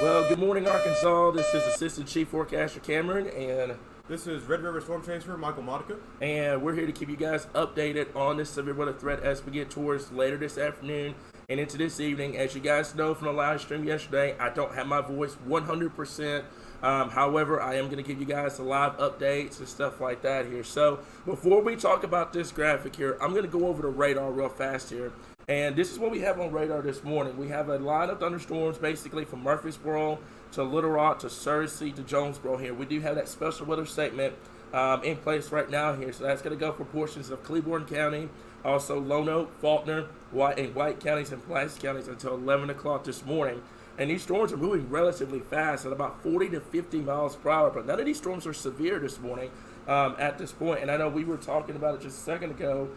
Well, good morning, Arkansas. This is Assistant Chief Forecaster Cameron, and this is Red River Storm Chaser Michael Modica. And we're here to keep you guys updated on this severe weather threat as we get towards later this afternoon and into this evening. As you guys know from the live stream yesterday, I don't have my voice 100%. However, I am going to give you guys the live updates and stuff like that here. So before we talk about this graphic here, I'm going to go over the radar real fast here. And this is what we have on radar this morning. We have a line of thunderstorms basically from Murfreesboro to Little Rock to Searcy to Jonesboro here. We do have that special weather statement in place right now here. So that's going to go for portions of Cleburne County, also Lonoke, Faulkner, White counties and Pulaski counties until 11 o'clock this morning. And these storms are moving relatively fast at about 40 to 50 miles per hour. But none of these storms are severe this morning at this point. And I know we were talking about it just a second ago.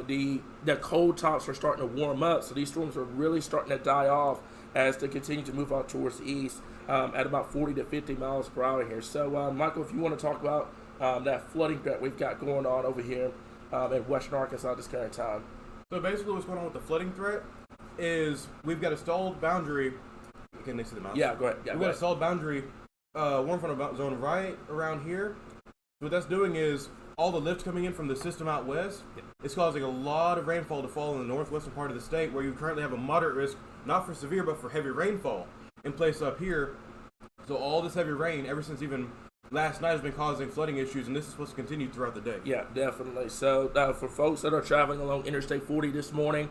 The cold tops are starting to warm up. So these storms are really starting to die off as they continue to move out towards the east at about 40 to 50 miles per hour here. So, Michael, if you want to talk about that flooding threat we've got going on over here in western Arkansas at this current time. So basically what's going on with the flooding threat is we've got a stalled boundary. Can they see the mouse? Yeah, go ahead. Yeah, we've got a stalled boundary, warm front of zone right around here. What that's doing is all the lift coming in from the system out west, it's causing a lot of rainfall to fall in the northwestern part of the state where you currently have a moderate risk, not for severe, but for heavy rainfall in place up here. So all this heavy rain, ever since even last night, has been causing flooding issues, and this is supposed to continue throughout the day. Yeah, definitely. So for folks that are traveling along Interstate 40 this morning,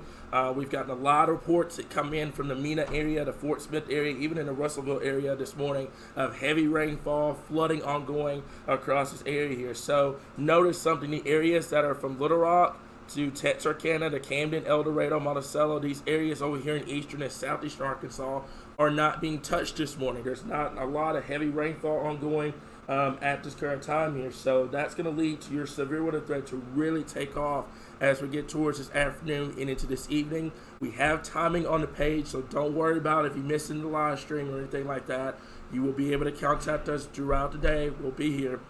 we've gotten a lot of reports that come in from the Mena area, the Fort Smith area, even in the Russellville area this morning of heavy rainfall, flooding ongoing across this area here. So notice something, the areas that are from Little Rock to Texarkana to Camden, El Dorado, Monticello, these areas over here in eastern and southeastern Arkansas are not being touched this morning. There's not a lot of heavy rainfall ongoing at this current time here. So that's going to lead to your severe weather threat to really take off as we get towards this afternoon and into this evening. We have timing on the page, so don't worry about if you're missing the live stream or anything like that. You will be able to contact us throughout the day. We'll be here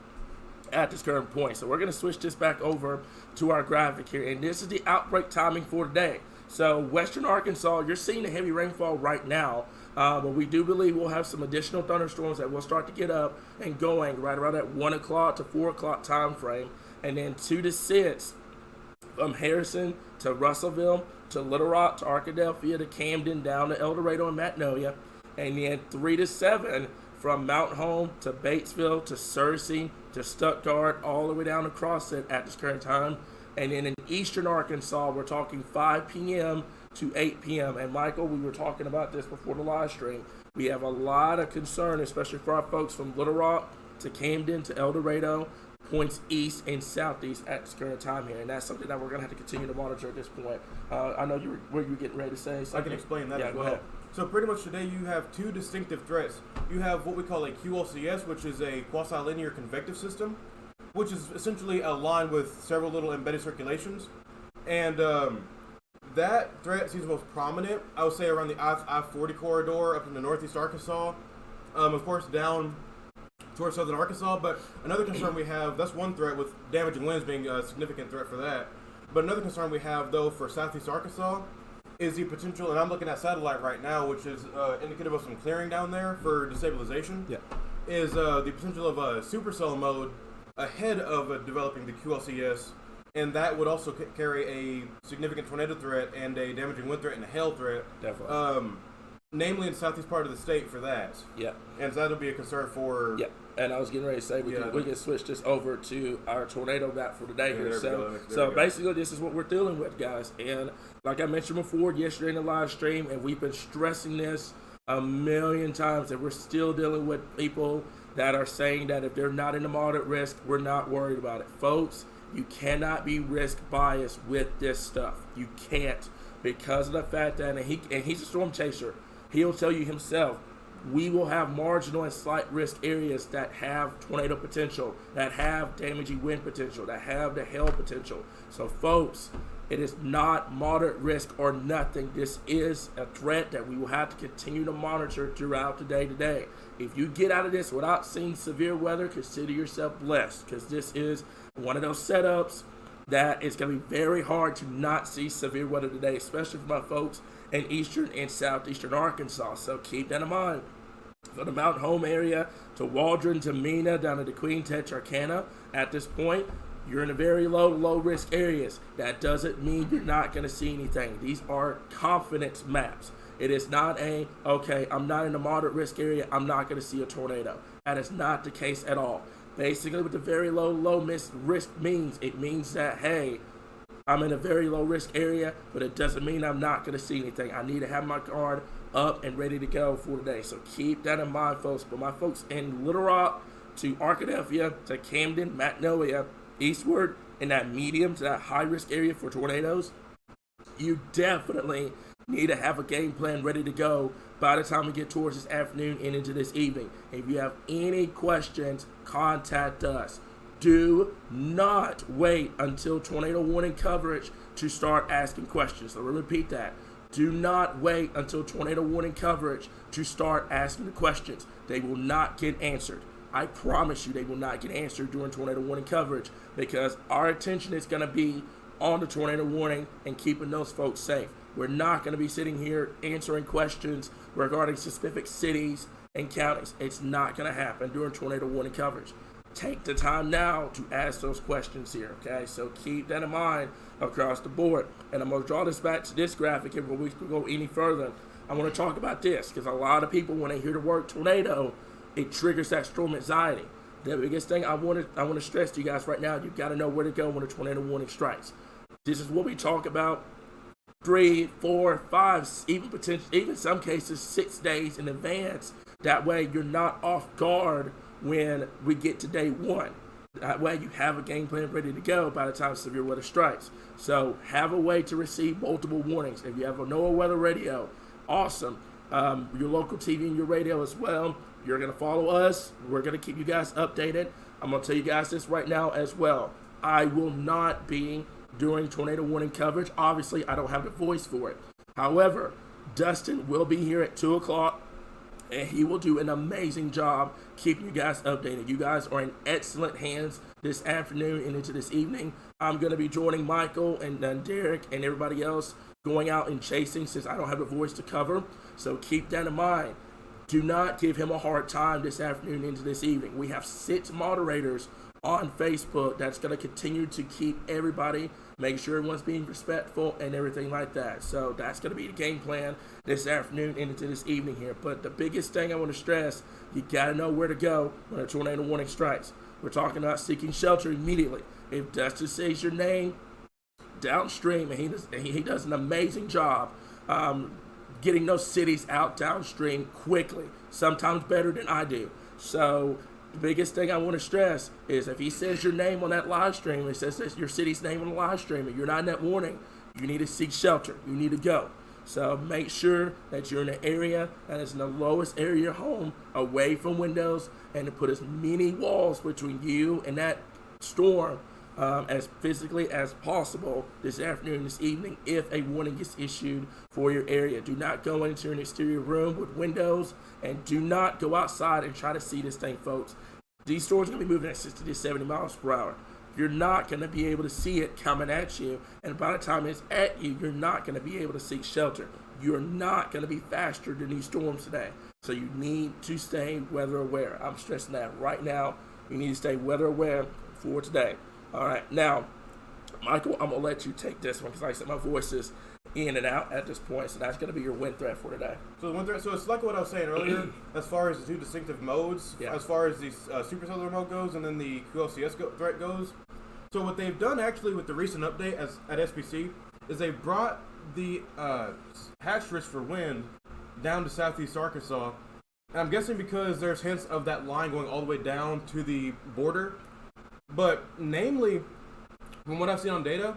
at this current point. So we're going to switch this back over to our graphic here, and this is the outbreak timing for today. So western Arkansas, you're seeing the heavy rainfall right now, but we do believe we'll have some additional thunderstorms that will start to get up and going right around that 1 o'clock to 4 o'clock time frame, and then 2 to 6 from Harrison to Russellville to Little Rock to Arkadelphia to Camden down to El Dorado and Magnolia, and then 3 to 7 from Mount Home to Batesville to Searcy to Stuttgart, all the way down across it at this current time. And then in eastern Arkansas, we're talking 5 p.m. to 8 p.m. And Michael, we were talking about this before the live stream. We have a lot of concern, especially for our folks from Little Rock to Camden to El Dorado, points east and southeast at this current time here. And that's something that we're going to have to continue to monitor at this point. I know you were getting ready to say something. I can explain that as well. Go ahead. So pretty much today you have two distinctive threats. You have what we call a QLCS, which is a quasi-linear convective system, which is essentially a line with several little embedded circulations. And that threat seems most prominent, I would say, around the I-40 corridor up in the northeast Arkansas. Of course, down towards southern Arkansas. But another concern we have, that's one threat with damaging winds being a significant threat for that. But another concern we have, though, for southeast Arkansas is the potential, and I'm looking at satellite right now, which is indicative of some clearing down there for destabilization, is the potential of a supercell mode ahead of developing the QLCS, and that would also carry a significant tornado threat and a damaging wind threat and a hail threat. Definitely. Namely in the southeast part of the state for that. Yeah. And so that'll be a concern for... Yeah. And I was getting ready to say we can switch this over to our tornado map for today here. So basically this is what we're dealing with, guys. And like I mentioned before yesterday in the live stream, and we've been stressing this a million times, that we're still dealing with people that are saying that if they're not in a moderate risk, we're not worried about it. Folks, you cannot be risk biased with this stuff. You can't, because of the fact that, and he's a storm chaser, he'll tell you himself, we will have marginal and slight risk areas that have tornado potential, that have damaging wind potential, that have the hail potential. So folks, it is not moderate risk or nothing. This is a threat that we will have to continue to monitor throughout the day today. If you get out of this without seeing severe weather, consider yourself blessed, because this is one of those setups that it's going to be very hard to not see severe weather today, especially for my folks in eastern and southeastern Arkansas. So keep that in mind. from the Mount Home area to Waldron to Mena down to the Queen Texarkana. At this point, you're in a very low risk areas. That doesn't mean you're not going to see anything. These are confidence maps. It is not okay, I'm not in a moderate risk area, I'm not going to see a tornado. That is not the case at all. Basically, what the very low risk means, it means that, hey, I'm in a very low risk area, but it doesn't mean I'm not going to see anything. I need to have my guard up and ready to go for today. So keep that in mind, folks. But my folks in Little Rock to Arkadelphia to Camden, Magnolia, eastward in that medium to that high risk area for tornadoes, you definitely need to have a game plan ready to go by the time we get towards this afternoon and into this evening. If you have any questions, contact us. Do not wait until tornado warning coverage to start asking questions. So we'll repeat that. Do not wait until tornado warning coverage to start asking the questions. They will not get answered. I promise you they will not get answered during tornado warning coverage, because our attention is going to be on the tornado warning and keeping those folks safe. We're not going to be sitting here answering questions regarding specific cities and counties. It's not going to happen during tornado warning coverage. Take the time now to ask those questions here, okay? So keep that in mind across the board. And I'm going to draw this back to this graphic, and before we go any further, I want to talk about this, because a lot of people, when they hear the word tornado, it triggers that storm anxiety. The biggest thing I want to stress to you guys right now, you've got to know where to go when a tornado warning strikes. This is what we talk about 3, 4, 5, even some cases 6 days in advance. That way you're not off guard when we get to day one. That way you have a game plan ready to go by the time severe weather strikes. So have a way to receive multiple warnings. If you have a NOAA weather radio, awesome. Your local TV and your radio as well. You're going to follow us. We're going to keep you guys updated. I'm going to tell you guys this right now as well. I will not be doing tornado warning coverage. Obviously, I don't have the voice for it. However, Dustin will be here at 2 o'clock, and he will do an amazing job keeping you guys updated. You guys are in excellent hands this afternoon and into this evening. I'm going to be joining Michael and Derek and everybody else going out and chasing, since I don't have a voice to cover. So keep that in mind. Do not give him a hard time this afternoon into this evening. We have 6 moderators on Facebook that's going to continue to keep everybody, make sure everyone's being respectful and everything like that. So that's going to be the game plan this afternoon and into this evening here. But the biggest thing I want to stress, you got to know where to go when a tornado warning strikes. We're talking about seeking shelter immediately. If Dustin says your name downstream, and he does an amazing job getting those cities out downstream quickly, sometimes better than I do. So the biggest thing I want to stress is, if he says your name on that live stream, he says your city's name on the live stream, and you're not in that warning, you need to seek shelter. You need to go. So make sure that you're in an area that is in the lowest area of your home, away from windows, and to put as many walls between you and that storm as physically as possible this afternoon, this evening, if a warning is issued for your area. Do not go into an exterior room with windows, and do not go outside and try to see this thing, folks. These storms are going to be moving at 60 to 70 miles per hour. You're not going to be able to see it coming at you, and by the time it's at you, you're not going to be able to seek shelter. You're not going to be faster than these storms today. So you need to stay weather aware. I'm stressing that right now. You need to stay weather aware for today. All right, now, Michael, I'm going to let you take this one, because like I said, my voice is in and out at this point, so that's going to be your wind threat for today. So the wind threat, so it's like what I was saying earlier, as far as the 2 distinctive modes, as far as the supercellular mode goes, and then the QLCS threat goes. So what they've done actually with the recent update at SPC is they've brought the hatch risk for wind down to southeast Arkansas. And I'm guessing because there's hints of that line going all the way down to the border. But namely, from what I've seen on data,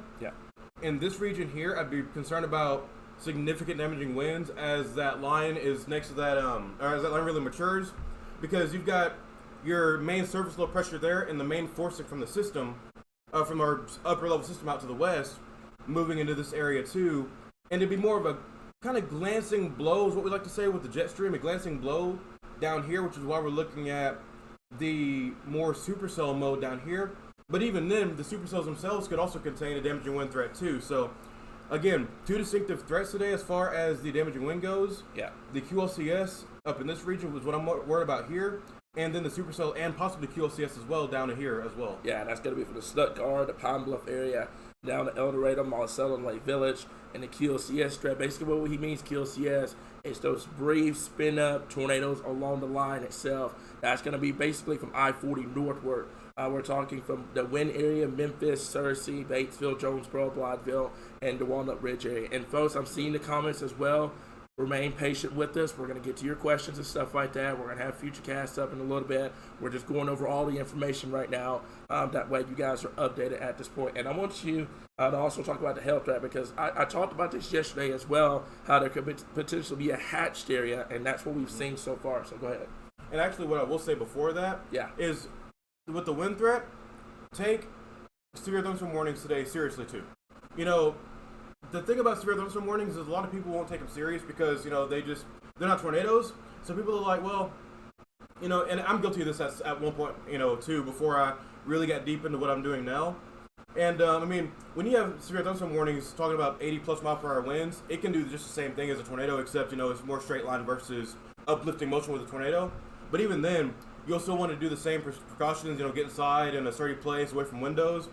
in this region here, I'd be concerned about significant damaging winds as that line is next to that, or as that line really matures, because you've got your main surface low pressure there and the main forcing from the system, from our upper level system out to the west, moving into this area too, and it'd be more of a kind of glancing blow is what we like to say with the jet stream, a glancing blow down here, which is why we're looking at the more supercell mode down here. But even then, the supercells themselves could also contain a damaging wind threat too. So again, two distinctive threats today as far as the damaging wind goes. Yeah. The QLCS up in this region was what I'm worried about here. And then the supercell and possibly QLCS as well down to here as well. Yeah, that's going to be from the Stuttgart, the Pine Bluff area, down to El Dorado, Monticello, and Lake Village, and the QLCS threat. Basically, what he means QLCS is those brief spin-up tornadoes along the line itself. That's going to be basically from I-40 northward. We're talking from the Wynn area, Memphis, Searcy, Batesville, Jonesboro, Blytheville, and the Walnut Ridge area. And folks, I'm seeing the comments as well. Remain patient with us. We're going to get to your questions and stuff like that. We're going to have Futurecast up in a little bit. We're just going over all the information right now. That way you guys are updated at this point. And I want you to also talk about the health threat, because I talked about this yesterday as well, how there could potentially be a hatched area, and that's what we've seen so far. So go ahead. And actually what I will say before that is with the wind threat, take severe thunderstorm warnings today seriously too. You know, the thing about severe thunderstorm warnings is a lot of people won't take them serious because, you know, they're not tornadoes. So people are like, well, you know, and I'm guilty of this at one point, you know, too, before I really got deep into what I'm doing now. And, I mean, when you have severe thunderstorm warnings talking about 80 plus mile per hour winds, it can do just the same thing as a tornado, except, you know, it's more straight line versus uplifting motion with a tornado. But even then, you'll still want to do the same precautions, you know, get inside in a sturdy place away from windows.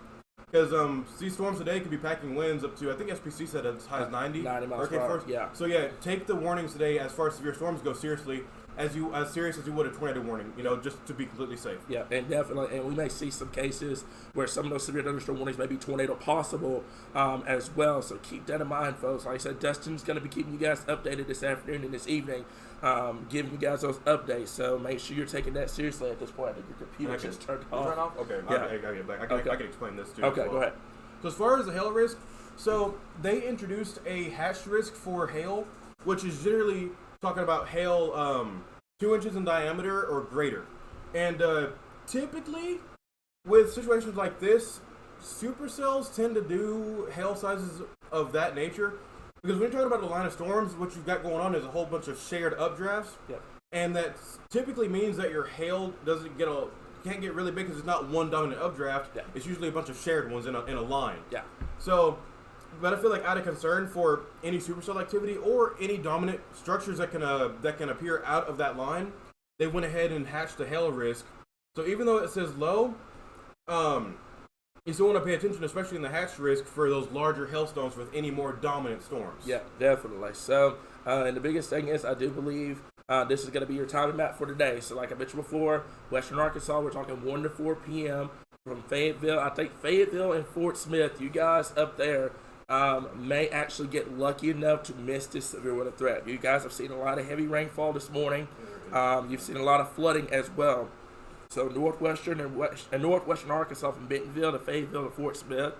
Because these storms today could be packing winds up to, I think SPC said as high as 90 miles per hour. Yeah. So yeah, take the warnings today as far as severe storms go seriously, as serious as you would a tornado warning, you know, just to be completely safe. Yeah, and definitely, and we may see some cases where some of those severe thunderstorm warnings may be tornado possible as well. So keep that in mind, folks. Like I said, Dustin's going to be keeping you guys updated this afternoon and this evening, giving you guys those updates. So make sure you're taking that seriously at this point. I think your computer just turned off. Okay, yeah. I get back. I can explain this too. Okay, well. go ahead. So as far as the hail risk, so they introduced a hatched risk for hail, which is generally talking about hail 2 inches in diameter or greater. And typically, with situations like this, supercells tend to do hail sizes of that nature. Because when you're talking about the line of storms, what you've got going on is a whole bunch of shared updrafts. Yep. And that typically means that your hail can't get really big because it's not one dominant updraft. Yeah. It's usually a bunch of shared ones in a line. Yeah. So, but I feel like out of concern for any supercell activity or any dominant structures that can appear out of that line, they went ahead and hatched the hail risk. So even though it says low, you still want to pay attention, especially in the hatched risk, for those larger hailstones with any more dominant storms. Yeah, definitely. So, and the biggest thing is, I do believe this is going to be your timing map for today. So like I mentioned before, Western Arkansas, we're talking 1 to 4 p.m. from Fayetteville. I think Fayetteville and Fort Smith, you guys up there may actually get lucky enough to miss this severe weather threat. You guys have seen a lot of heavy rainfall this morning. You've seen a lot of flooding as well. So northwestern and northwestern Arkansas from Bentonville to Fayetteville to Fort Smith,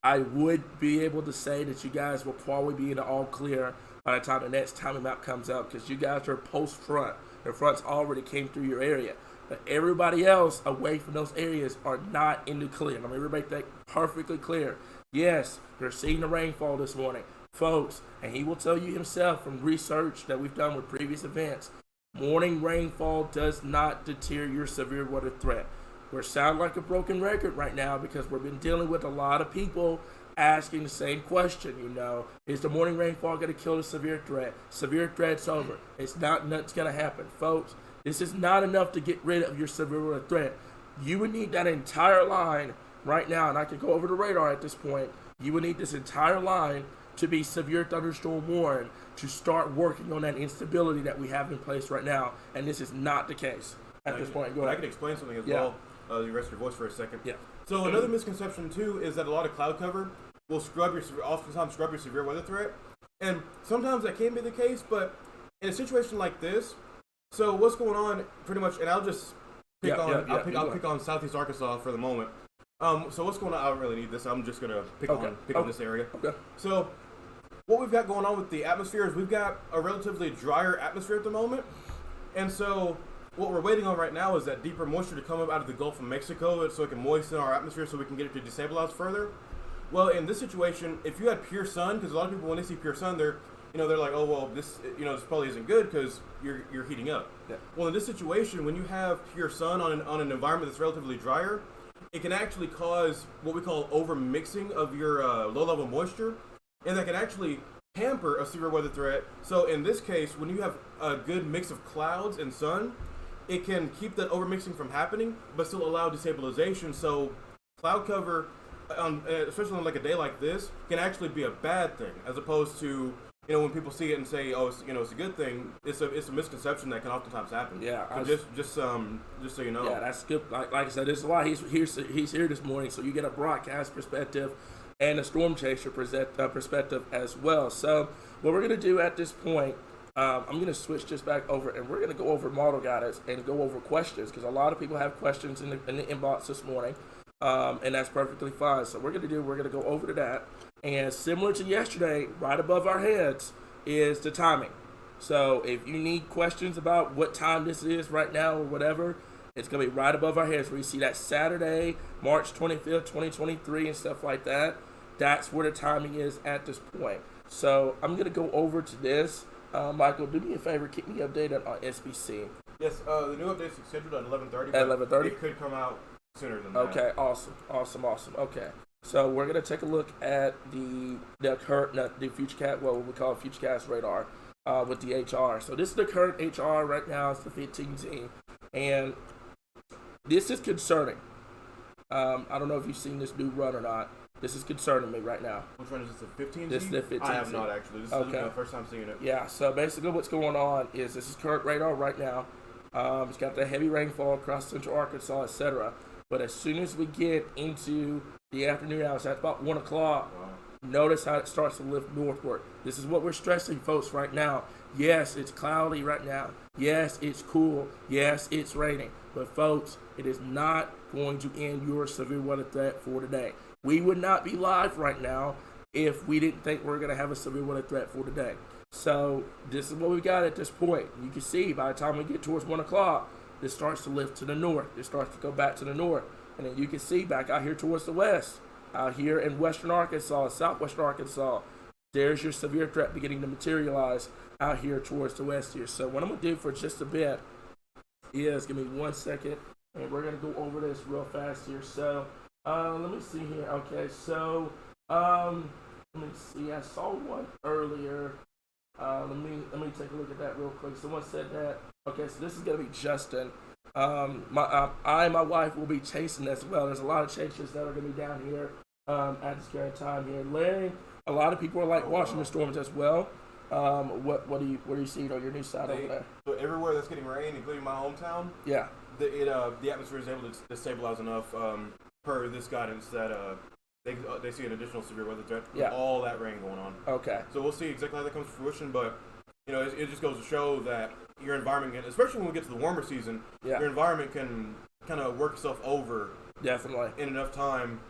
I would be able to say that you guys will probably be in the all clear by the time the next timing map comes up, because you guys are post-front. The fronts already came through your area. But everybody else away from those areas are not in the clear. I mean, everybody think perfectly clear. Yes, they're seeing the rainfall this morning. Folks, and he will tell you himself from research that we've done with previous events, morning rainfall does not deter your severe weather threat. We're sounding like a broken record right now because we've been dealing with a lot of people asking the same question, you know. Is the morning rainfall going to kill the severe threat? Severe threat's over. It's not, nothing's going to happen. Folks, this is not enough to get rid of your severe weather threat. You would need that entire line right now, and I can go over the radar at this point. You would need this entire line to be severe thunderstorm warned to start working on that instability that we have in place right now, and this is not the case at this point. Go ahead. I can explain something as well. You rest your voice for a second. Yeah. So another misconception too is that a lot of cloud cover will oftentimes scrub your severe weather threat, and sometimes that can be the case. But in a situation like this, so what's going on pretty much, and I'll just pick I'll pick on Southeast Arkansas for the moment. So what's going on? I don't really need this. I'm just gonna pick on this area. Okay. So what we've got going on with the atmosphere is we've got a relatively drier atmosphere at the moment, and so what we're waiting on right now is that deeper moisture to come up out of the Gulf of Mexico so it can moisten our atmosphere so we can get it to destabilize further. Well, in this situation, if you had pure sun, because a lot of people when they see pure sun, they're like, oh well, this probably isn't good because you're heating up. Yeah. Well, in this situation, when you have pure sun on an environment that's relatively drier, it can actually cause what we call over mixing of your low level moisture, and that can actually hamper a severe weather threat. So in this case, when you have a good mix of clouds and sun, it can keep that overmixing from happening, but still allow destabilization. So cloud cover, especially on like a day like this, can actually be a bad thing, as opposed to, you know, when people see it and say, "Oh, it's, you know, it's a good thing." It's a misconception that can oftentimes happen. Yeah, so just so you know. Yeah, that's good. Like I said, this is why he's here this morning, so you get a broadcast perspective and a storm chaser perspective as well. So what we're gonna do at this point, I'm gonna switch this back over, and we're gonna go over model guidance and go over questions, because a lot of people have questions in the inbox this morning. And that's perfectly fine. So we're gonna go over to that, and similar to yesterday, right above our heads is the timing. So if you need questions about what time this is right now or whatever, it's gonna be right above our heads where you see that Saturday, March 25th, 2023 and stuff like that. That's where the timing is at this point. So I'm gonna go over to this. Michael, do me a favor, keep me updated on SBC. Yes, the new update is scheduled at 11:30. At 11:30? It could come out sooner than that. Okay, awesome. Okay, so we're gonna take a look at the Futurecast, what we call Futurecast radar, with the HR. So this is the current HR right now. It's the 15Z, and this is concerning. I don't know if you've seen this new run or not. This is concerning me right now. Which one is this? The 15Z? This is the 15Z. I have not actually. This is the first time seeing it. Yeah. So basically, what's going on is this is current radar right now. It's got the heavy rainfall across central Arkansas, etc. But as soon as we get into the afternoon hours, that's about 1 o'clock, notice how it starts to lift northward. This is what we're stressing, folks, right now. Yes, it's cloudy right now. Yes, it's cool. Yes, it's raining. But, folks, it is not going to end your severe weather threat for today. We would not be live right now if we didn't think we're going to have a severe weather threat for today. So this is what we got at this point. You can see by the time we get towards 1 o'clock, this starts to lift to the north. It starts to go back to the north. And then you can see back out here towards the west, out here in western Arkansas, southwestern Arkansas, there's your severe threat beginning to materialize out here towards the west here. So what I'm going to do for just a bit is, give me 1 second, and we're going to go over this real fast here. So let me see here. Okay, so let me see. I saw one earlier. Let me take a look at that real quick. Someone said that. Okay, so this is gonna be Justin. I and my wife will be chasing as well. There's a lot of chasers that are gonna be down here at this current time here. Larry, a lot of people are like watching the storms as well. What are you seeing on your new side over there? So everywhere that's getting rain, including my hometown, yeah, the atmosphere is able to stabilize enough per this guidance that they see an additional severe weather threat with all that rain going on. Okay. So we'll see exactly how that comes to fruition, but you know, it just goes to show that your environment, especially when we get to the warmer season, your environment can kind of work itself over. Definitely. In enough time.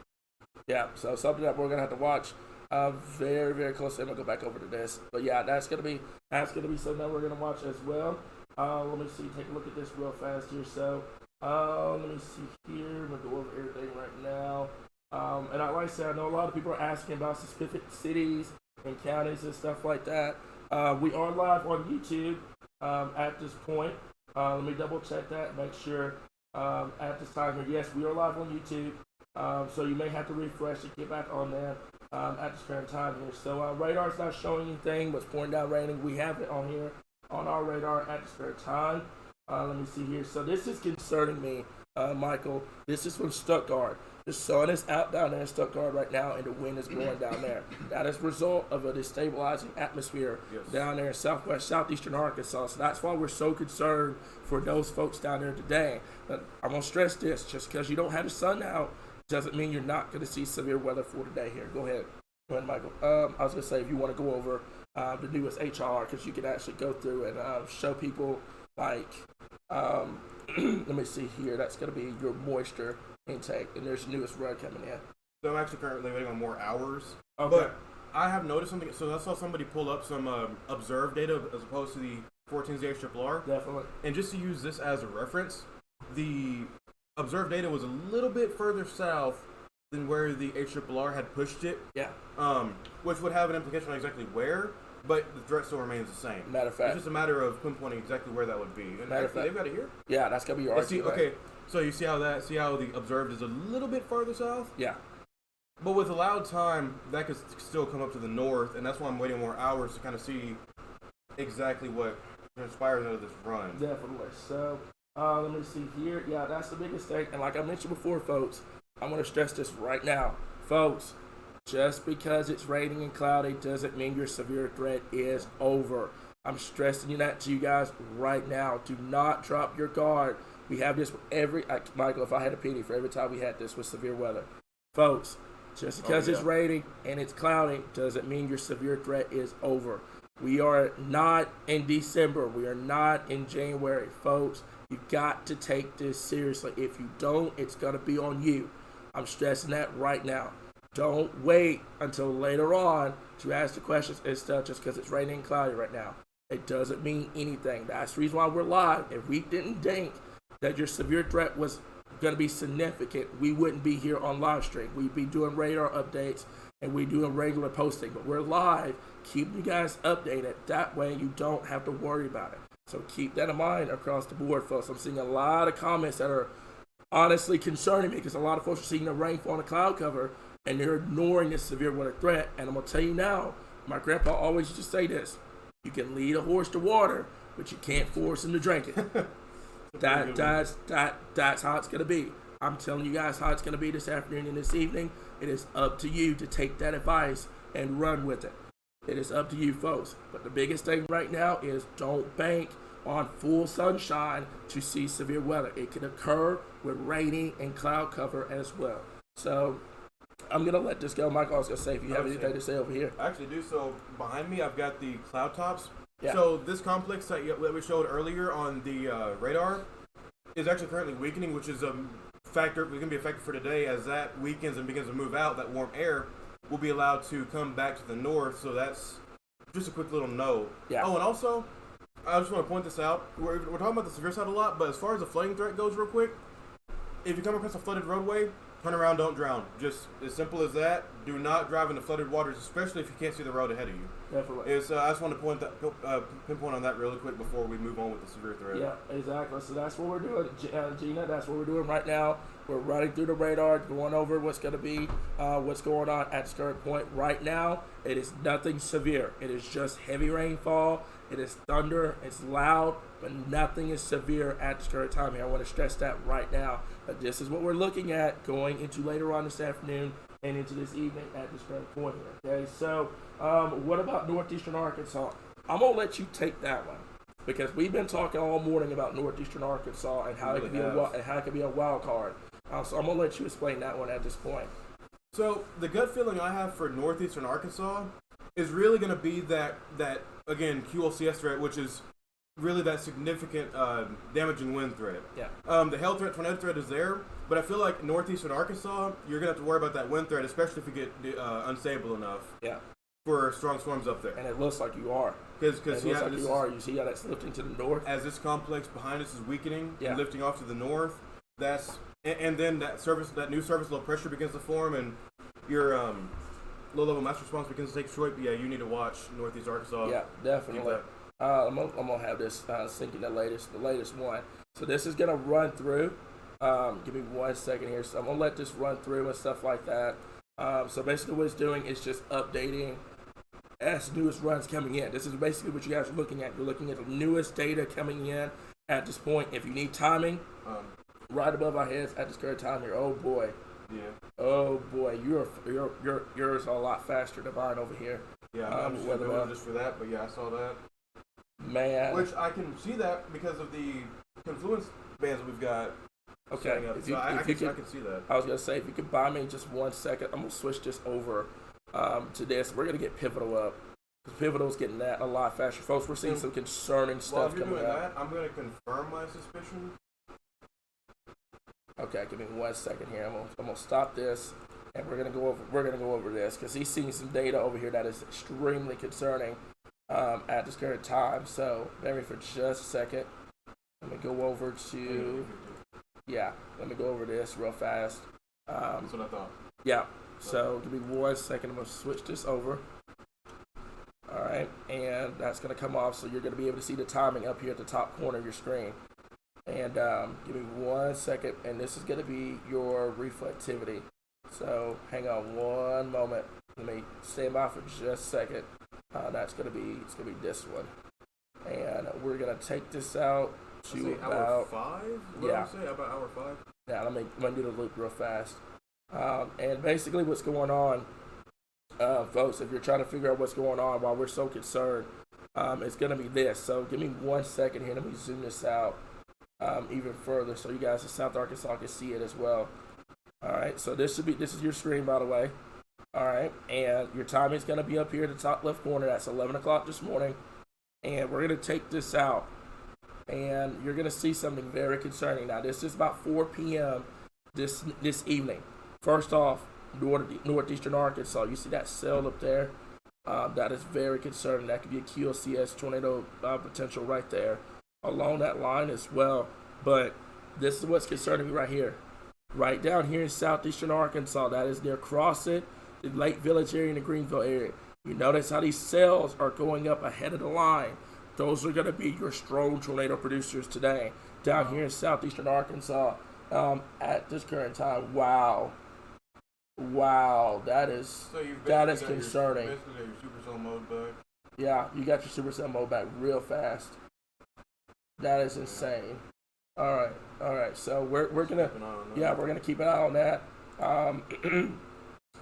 Yeah, so something that we're gonna have to watch very, very closely. I'm gonna go back over to this, but yeah, that's gonna be something that we're gonna watch as well. Let me see, take a look at this real fast here. So let me see here. I'm gonna go over everything right now. And like I said, I know a lot of people are asking about specific cities and counties and stuff like that. We are live on YouTube at this point. Let me double check that, make sure at this time here. Yes, we are live on YouTube. So you may have to refresh and get back on there at this current time here. So radar's not showing anything, but it's pouring down raining. We have it on here on our radar at this current time. Let me see here. So this is concerning me, Michael. This is from Stuttgart. The sun is out down there in Stuttgart right now, and the wind is blowing down there. That is a result of a destabilizing atmosphere down there in southeastern Arkansas. So that's why we're so concerned for those folks down there today. But I'm going to stress this. Just because you don't have the sun out doesn't mean you're not going to see severe weather for today here. Go ahead, Michael. I was going to say, if you want to go over the newest HR, because you can actually go through and show people, like, let me see here. That's going to be your moisture intake, and there's the newest run coming in. So I'm actually currently waiting on more hours. Okay. But I have noticed something. So I saw somebody pull up some observed data as opposed to the 14Z HRRR. Definitely. And just to use this as a reference, the observed data was a little bit further south than where the HRRR had pushed it. Yeah. Which would have an implication on exactly where, but the threat still remains the same. Matter of fact. It's just a matter of pinpointing exactly where that would be. And matter of fact. They've got it here? Yeah, that's going to be your RT. Okay. So you see how the observed is a little bit farther south? Yeah. But with allowed time, that could still come up to the north, and that's why I'm waiting more hours to kind of see exactly what transpires out of this run. Definitely. So, let me see here. Yeah, that's the biggest thing. And like I mentioned before, folks, I'm going to stress this right now. Folks, just because it's raining and cloudy doesn't mean your severe threat is over. I'm stressing that to you guys right now. Do not drop your guard. We have this Michael, if I had a penny for every time we had this with severe weather. Folks, just because it's raining and it's cloudy doesn't mean your severe threat is over. We are not in December. We are not in January. Folks, you got to take this seriously. If you don't, it's going to be on you. I'm stressing that right now. Don't wait until later on to ask the questions and stuff just because it's raining and cloudy right now. It doesn't mean anything. That's the reason why we're live. If we didn't think that your severe threat was going to be significant, we wouldn't be here on live stream. We'd be doing radar updates and we're doing regular posting. But we're live, keeping you guys updated. That way you don't have to worry about it. So keep that in mind across the board, folks. I'm seeing a lot of comments that are honestly concerning me because a lot of folks are seeing the rainfall and the cloud cover and they're ignoring this severe weather threat. And I'm going to tell you now, my grandpa always used to say this: you can lead a horse to water, but you can't force him to drink it. That's how it's going to be. I'm telling you guys how it's going to be this afternoon and this evening. It is up to you to take that advice and run with it. It is up to you, folks. But the biggest thing right now is don't bank on full sunshine to see severe weather. It can occur with raining and cloud cover as well. So I'm going to let this go. Michael, I was going to say, if you have anything to say over here. I actually do. So behind me, I've got the cloud tops. Yeah. So this complex that we showed earlier on the radar is actually currently weakening, which is a factor. It's going to be a factor for today. As that weakens and begins to move out, that warm air will be allowed to come back to the north. So that's just a quick little note. Yeah. Oh, and also, I just want to point this out. We're talking about the severe side a lot, but as far as the flooding threat goes, real quick, if you come across a flooded roadway, turn around, don't drown. Just as simple as that. Do not drive into flooded waters, especially if you can't see the road ahead of you. Definitely. I just want to pinpoint on that really quick before we move on with the severe threat. Yeah, exactly. So that's what we're doing, Gina. That's what we're doing right now. We're running through the radar, going over what's going to be, what's going on at this current point. Right now, it is nothing severe. It is just heavy rainfall. It is thunder. It's loud, but nothing is severe at this current time here. I want to stress that right now. But this is what we're looking at going into later on this afternoon and into this evening at this current point here. Okay, so what about northeastern Arkansas? I'm going to let you take that one because we've been talking all morning about northeastern Arkansas and how it could be a wild card. So I'm going to let you explain that one at this point. So the gut feeling I have for northeastern Arkansas is really going to be that again, QLCS threat, which is really that significant damaging wind threat. Yeah. The hail threat, tornado threat is there, but I feel like northeastern Arkansas, you're going to have to worry about that wind threat, especially if you get unstable enough. Yeah. For strong storms up there. And it looks like you are. Because you are. You see how that's lifting to the north? As this complex behind us is weakening and lifting off to the north, and then that new surface low pressure begins to form, and your low-level mass response begins to take shape. Yeah, you need to watch northeast Arkansas. Yeah, definitely. I'm gonna have this sync in the latest one. So this is gonna run through. Give me 1 second here. So I'm gonna let this run through and stuff like that. So basically, what it's doing is just updating as newest runs coming in. This is basically what you guys are looking at. You're looking at the newest data coming in at this point. If you need timing, right above our heads at this current time here. Oh boy. Yeah. Oh boy, yours are a lot faster than mine over here. Yeah, I'm just going just for that, but yeah, I saw that. Man. Which I can see that because of the confluence bands that we've got. Okay. I can see that. I was gonna say, if you could buy me just 1 second, I'm gonna switch this over to this. We're gonna get Pivotal up. Because Pivotal's getting that a lot faster. Folks, we're seeing some concerning stuff coming out. That, I'm gonna confirm my suspicion. Okay, give me 1 second here. I'm gonna stop this, and we're gonna go over this because he's seeing some data over here that is extremely concerning at this current time. So, bear with me for just a second. Let me go over to let me go over this real fast. That's what I thought. Yeah. So give me 1 second. I'm gonna switch this over. All right, and that's gonna come off. So you're gonna be able to see the timing up here at the top corner of your screen. And give me 1 second, and this is going to be your reflectivity. So hang on one moment. Let me stand by for just a second. It's gonna be this one, and we're gonna take this out to about hour 5. Yeah. Say about hour 5. Yeah, let me do the loop real fast. And basically, what's going on, folks? If you're trying to figure out what's going on, why we're so concerned, it's gonna be this. So give me 1 second here. Let me zoom this out even further, so you guys in South Arkansas can see it as well. All right. So this is your screen, by the way. All right, and your timing is going to be up here in the top left corner. That's 11 o'clock this morning, and we're going to take this out, and you're going to see something very concerning. Now, this is about 4 p.m. this evening. First off, northeastern Arkansas, you see that cell up there? That is very concerning. That could be a QLCS tornado potential right there along that line as well. But this is what's concerning me right here. Right down here in southeastern Arkansas, that is near Crossett, the Lake Village area and the Greenville area. You notice how these cells are going up ahead of the line. Those are going to be your strong tornado producers today down here in southeastern Arkansas at this current time. Wow, that is concerning. Your supercell mode back. Yeah, you got your supercell mode back real fast. That is insane. All right. So we're gonna keep an eye on that.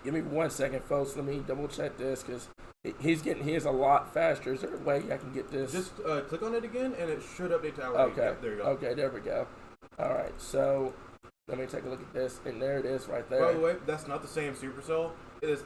Give me 1 second, folks. Let me double check this because he's getting his a lot faster. Is there a way I can get this? Just click on it again, and it should update to hour 8. Okay. Yep, there you go. Okay, there we go. All right. So let me take a look at this, and there it is right there. By the way, that's not the same supercell.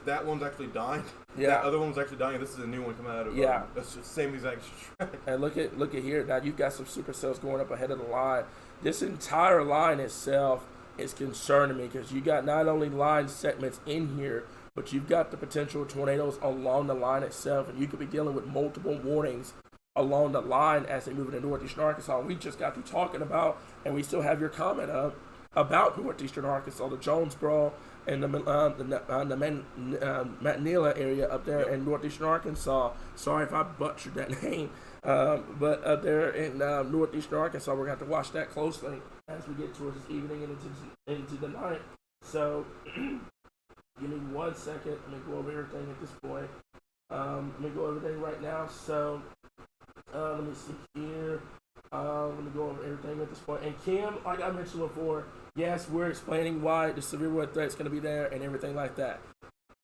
That one's actually dying. Yeah. That other one's actually dying. This is a new one coming out of. That's just the same exact track. And look at here. Now you've got some supercells going up ahead of the line. This entire line itself is concerning me because you got not only line segments in here, but you've got the potential tornadoes along the line itself, and you could be dealing with multiple warnings along the line as they move into northeastern Arkansas. We just got through talking about, and we still have your comment up about northeastern Arkansas, the Jonesboro and the Manila area up there in northeastern Arkansas. Sorry if I butchered that name, but up there in northeastern Arkansas, we're going to have to watch that closely as we get towards this evening and into the night. So give me 1 second. Let me go over everything at this point. Let me go over everything right now. So let me see here. Let me go over everything at this point. And Kim, like I mentioned before, yes, we're explaining why the severe weather threat is going to be there and everything like that.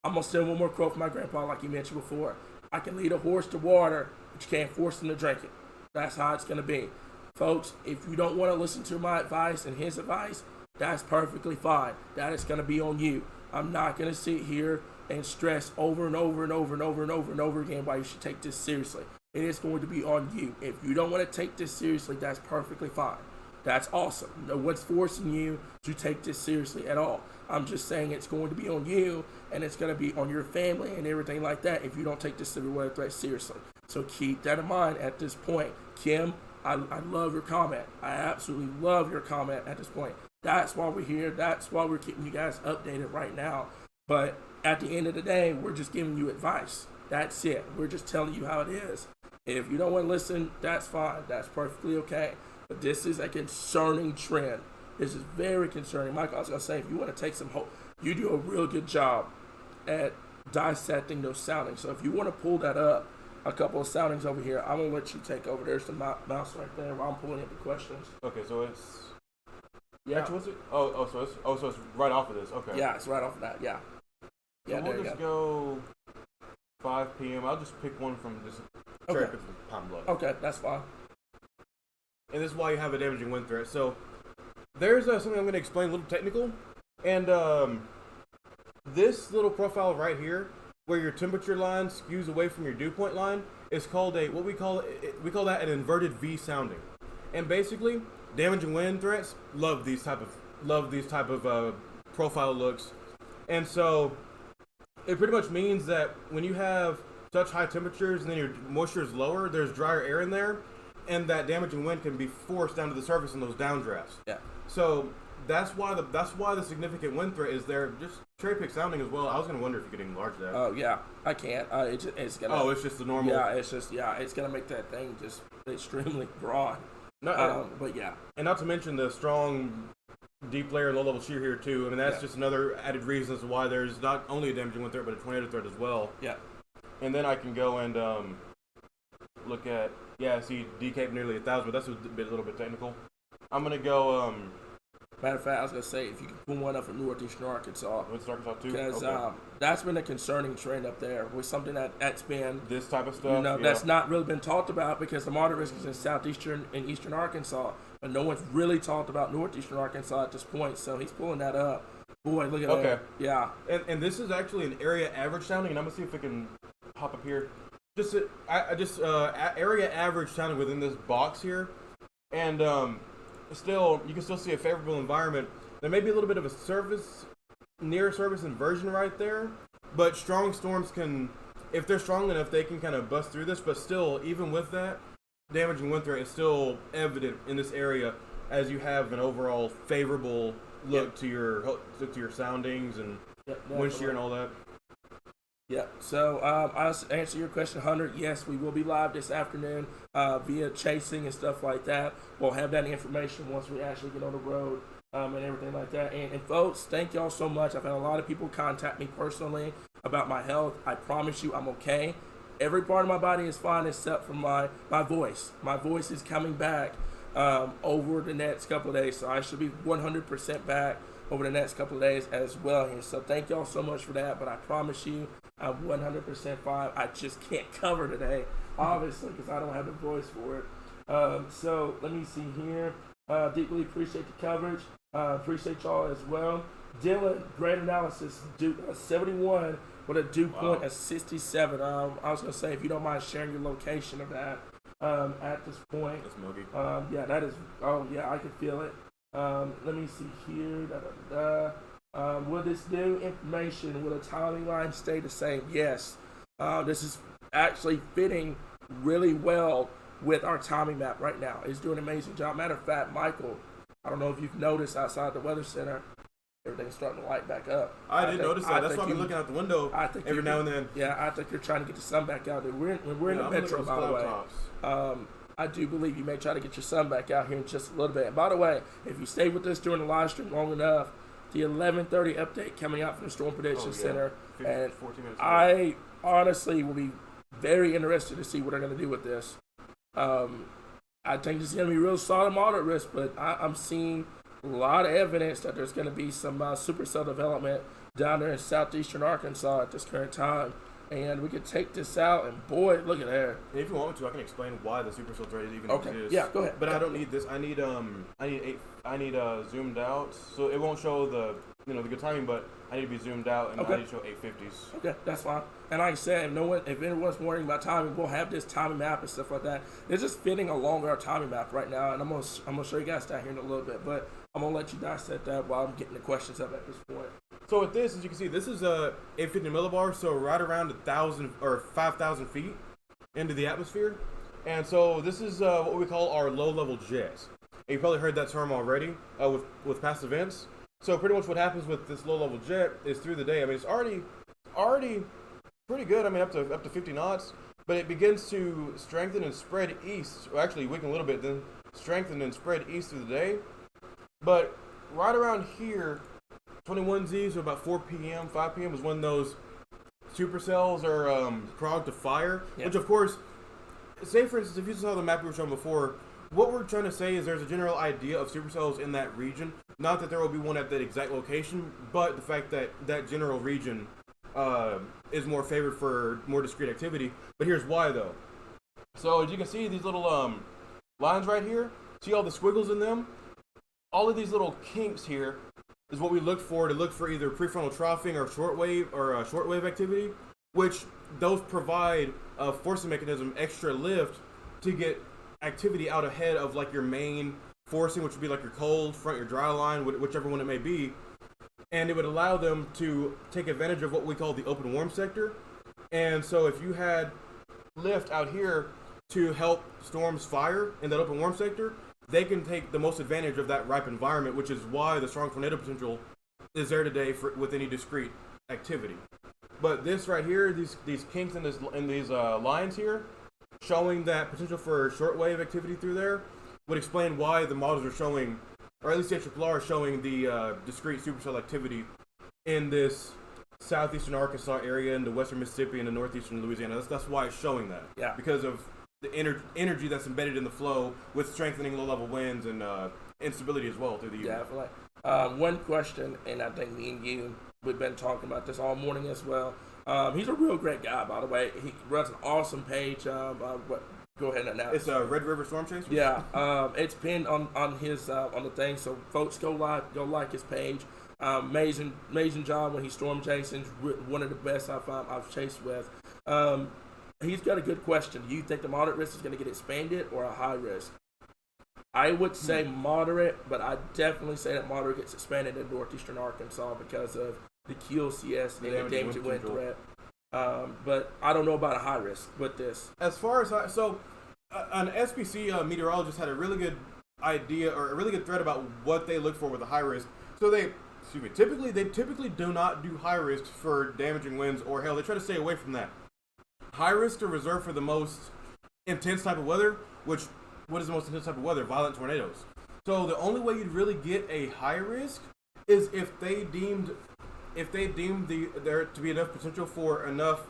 I'm going to send one more quote from my grandpa, like you mentioned before. I can lead a horse to water, but you can't force them to drink it. That's how it's going to be. Folks, if you don't want to listen to my advice and his advice, that's perfectly fine. That is going to be on you. I'm not going to sit here and stress over and over and over and over and over and over again why you should take this seriously. It is going to be on you. If you don't want to take this seriously, that's perfectly fine. That's awesome. No one's forcing you to take this seriously at all. I'm just saying it's going to be on you, and it's going to be on your family and everything like that if you don't take this severe weather threat seriously. So keep that in mind at this point. Kim, I love your comment. I absolutely love your comment at this point. That's why we're here. That's why we're keeping you guys updated right now. But at the end of the day, we're just giving you advice. That's it. We're just telling you how it is. If you don't want to listen, that's fine. That's perfectly okay. But this is a concerning trend. This is very concerning. Michael, I was going to say, if you want to take some hope, you do a real good job at dissecting those soundings. So if you want to pull that up, a couple of soundings over here, I'm going to let you take over. There's the mouse right there while I'm pulling up the questions. Okay, so it's... Yeah. Actually, what's it? So it's right off of this. Okay. Yeah, it's right off of that. Yeah. So we'll just go 5 p.m. I'll just pick one from this. Okay. From Pine Bluff. Okay, that's fine. And this is why you have a damaging wind threat. So there's something I'm going to explain a little technical, and this little profile right here, where your temperature line skews away from your dew point line, is called we call that an inverted V sounding. And basically, damaging wind threats love these type of profile looks, and so it pretty much means that when you have such high temperatures and then your moisture is lower, there's drier air in there, and that damaging wind can be forced down to the surface in those downdrafts. Yeah. So that's why the significant wind threat is there. Just cherry pick sounding as well. I was gonna wonder if you could enlarge that. Oh yeah, I can't. It's gonna. Oh, it's just the normal. Yeah, it's gonna make that thing just extremely broad. No, but yeah. And not to mention the strong deep layer, low level shear here too. I mean, that's just another added reason as to why there's not only a damaging wind threat, but a tornado threat as well. Yeah. And then I can go and look at, see decape nearly 1,000, but that's a little bit technical. I'm going to go... Matter of fact, I was going to say, if you can pull one up from northeastern Arkansas. Northeastern Arkansas too? Because that's been a concerning trend up there with something that's been... This type of stuff? That's not really been talked about because the moderate risk is in southeastern and eastern Arkansas. But no one's really talked about northeastern Arkansas at this point, so he's pulling that up. Boy, look at that. Okay. Yeah. And this is actually an area average sounding, and I'm going to see if we can hop up here. Just area average sounding within this box here. And still, you can still see a favorable environment. There may be a little bit of a near surface inversion right there, but strong storms can, if they're strong enough, they can kind of bust through this. But still, even with that, damaging wind threat is still evident in this area as you have an overall favorable look to your soundings and wind shear and all that. Yeah, so I'll answer your question, Hunter. Yes, we will be live this afternoon via chasing and stuff like that. We'll have that information once we actually get on the road and everything like that. And folks, thank y'all so much. I've had a lot of people contact me personally about my health. I promise you I'm okay. Every part of my body is fine except for my voice. My voice is coming back over the next couple of days, so I should be 100% back over the next couple of days as well here. So thank y'all so much for that, but I promise you I'm 100% fine. I just can't cover today, obviously, because I don't have the voice for it. So let me see here. Deeply appreciate the coverage. Appreciate y'all as well. Dylan, great analysis. 71 with a dew point of 67. I was going to say, if you don't mind sharing your location of that at this point. That's muggy. Yeah, that is. Oh, yeah, I can feel it. Let me see here. Will this new information, will the timeline stay the same? Yes. This is actually fitting really well with our timing map right now. It's doing an amazing job. Matter of fact, Michael, I don't know if you've noticed outside the weather center, everything's starting to light back up. I did notice that. That's why I've been looking out the window every now and then. Yeah, I think you're trying to get the sun back out there. We're in the metro, by the way. I do believe you may try to get your sun back out here in just a little bit. And by the way, if you stay with us during the live stream long enough, the 11:30 update coming out from the Storm Prediction Center, 14 minutes I honestly will be very interested to see what they're going to do with this. I think this is going to be real solid moderate risk, but I'm seeing a lot of evidence that there's going to be some supercell development down there in southeastern Arkansas at this current time. And we could take this out, and boy, look at that. If you want me to, I can explain why the supercell threat is even exists. Yeah, go ahead. But I don't need this. I need zoomed out, so it won't show the the good timing, but I need to be zoomed out, and I need to show 850s. Okay, that's fine. And like I said, if anyone's worrying about timing, we'll have this timing map and stuff like that. It's just fitting along our timing map right now, and I'm gonna show you guys that here in a little bit, but I'm gonna let you dissect that while I'm getting the questions up at this point. So with this, as you can see, this is 850 millibars, so right around 1,000 or 5,000 feet into the atmosphere. And so this is what we call our low-level jets. And you've probably heard that term already with past events. So pretty much what happens with this low-level jet is through the day. I mean, it's already pretty good. I mean, up to 50 knots, but it begins to strengthen and spread east. Or actually, weaken a little bit, then strengthen and spread east through the day. But right around here, 21Z, so about 4 p.m., 5 p.m. is when those supercells are prone to fire. Yeah. Which, of course, say for instance, if you saw the map we were showing before, what we're trying to say is there's a general idea of supercells in that region. Not that there will be one at that exact location, but the fact that that general region is more favored for more discrete activity. But here's why, though. So as you can see, these little lines right here, see all the squiggles in them? All of these little kinks here is what we look for to look for either prefrontal troughing or shortwave activity, which those provide a forcing mechanism, extra lift, to get activity out ahead of like your main forcing, which would be like your cold front, your dry line, whichever one it may be. And it would allow them to take advantage of what we call the open warm sector. And so if you had lift out here to help storms fire in that open warm sector, they can take the most advantage of that ripe environment, which is why the strong tornado potential is there today with any discrete activity. But this right here, these kinks in these lines here, showing that potential for shortwave activity through there, would explain why the models are showing or at least ARRR is showing the discrete supercell activity in this southeastern Arkansas area, in the western Mississippi, and the northeastern Louisiana. That's why it's showing that. Yeah. Because of the energy that's embedded in the flow with strengthening low-level winds and instability as well through the evening. Definitely. One question, and I think me and you, we've been talking about this all morning as well. He's a real great guy, by the way. He runs an awesome page. Go ahead and announce. It's Red River Storm Chasers. Yeah, it's pinned on his on the thing. So folks, go like his page. Amazing job when he's storm chasing. One of the best I've chased with. He's got a good question. Do you think the moderate risk is going to get expanded or a high risk? I would say moderate, but I definitely say that moderate gets expanded in northeastern Arkansas because of the QLCS and the damaging wind threat. But I don't know about a high risk with this. As far as an SPC meteorologist had a really good idea or a really good thread about what they look for with a high risk. So they typically do not do high risk for damaging winds or hail. They try to stay away from that. High risk are reserved for the most intense type of weather, what is the most intense type of weather? Violent tornadoes. So the only way you'd really get a high risk is if they deemed there to be enough potential for enough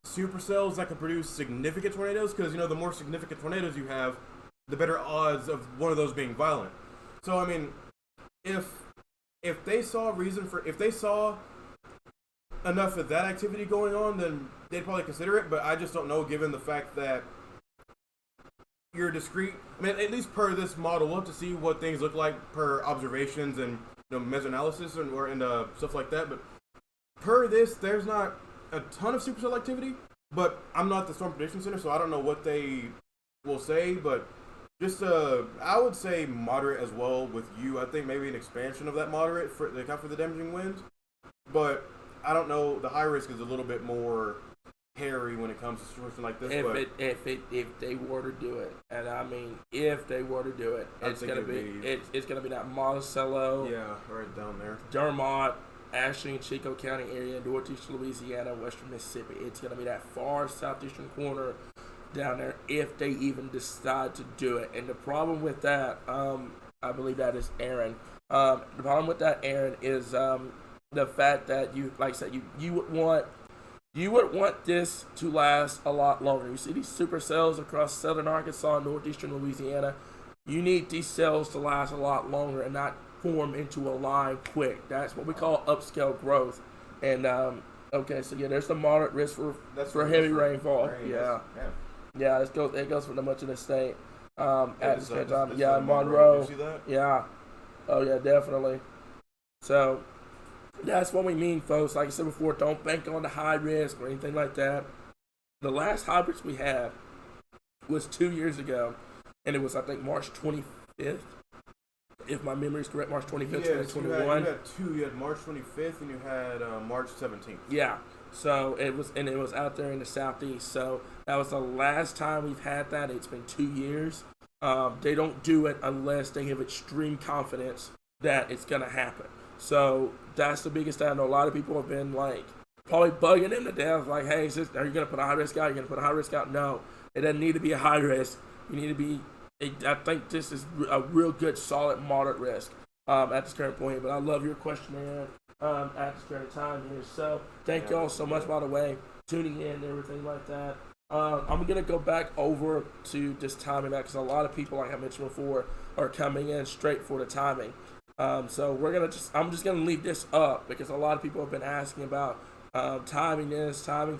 supercells that could produce significant tornadoes, because the more significant tornadoes you have, the better odds of one of those being violent. So I mean, if they saw enough of that activity going on, then they'd probably consider it, but I just don't know, given the fact that you're discrete. I mean, at least per this model, we'll have to see what things look like per observations and mesoanalysis and stuff like that, but per this, there's not a ton of supercell activity, but I'm not the Storm Prediction Center, so I don't know what they will say, but just I would say moderate as well with you. I think maybe an expansion of that moderate to account for the damaging winds, but I don't know. The high risk is a little bit more hairy when it comes to a situation like this. If they were to do it, and I mean if they were to do it, it's gonna be that Monticello, right down there, Dermot, Ashley and Chico County area, northeastern Louisiana, western Mississippi. It's gonna be that far southeastern corner down there if they even decide to do it. And the problem with that, I believe that is Aaron. The problem with that, Aaron, is the fact that you, like I said, you would want this to last a lot longer. You see these supercells across southern Arkansas, northeastern Louisiana. You need these cells to last a lot longer and not form into a line quick. That's what we call upscale growth. And okay, so yeah, there's the moderate risk for heavy rainfall. Yeah, it goes for much of the state. At the same time, Monroe. You see that? Yeah. Oh yeah, definitely. So that's what we mean, folks. Like I said before, don't bank on the high risk or anything like that. The last high risk we had was 2 years ago, and it was, I think, March 25th. If my memory is correct, March 25th, 2021. You had two. You had March 25th and you had March 17th. Yeah. So it was out there in the southeast. So that was the last time we've had that. It's been 2 years. They don't do it unless they have extreme confidence that it's going to happen. So that's the biggest thing. I know a lot of people have been probably bugging him to death. Like, hey, are you going to put a high risk out? Are you going to put a high risk out? No, it doesn't need to be a high risk. You need to be. I think this is a real good, solid, moderate risk at this current point. But I love your question, Aaron, at this current time here. So thank you all so much, by the way, tuning in and everything like that. I'm going to go back over to this timing back because a lot of people, like I mentioned before, are coming in straight for the timing. So I'm just going to leave this up because a lot of people have been asking about timing this, timing.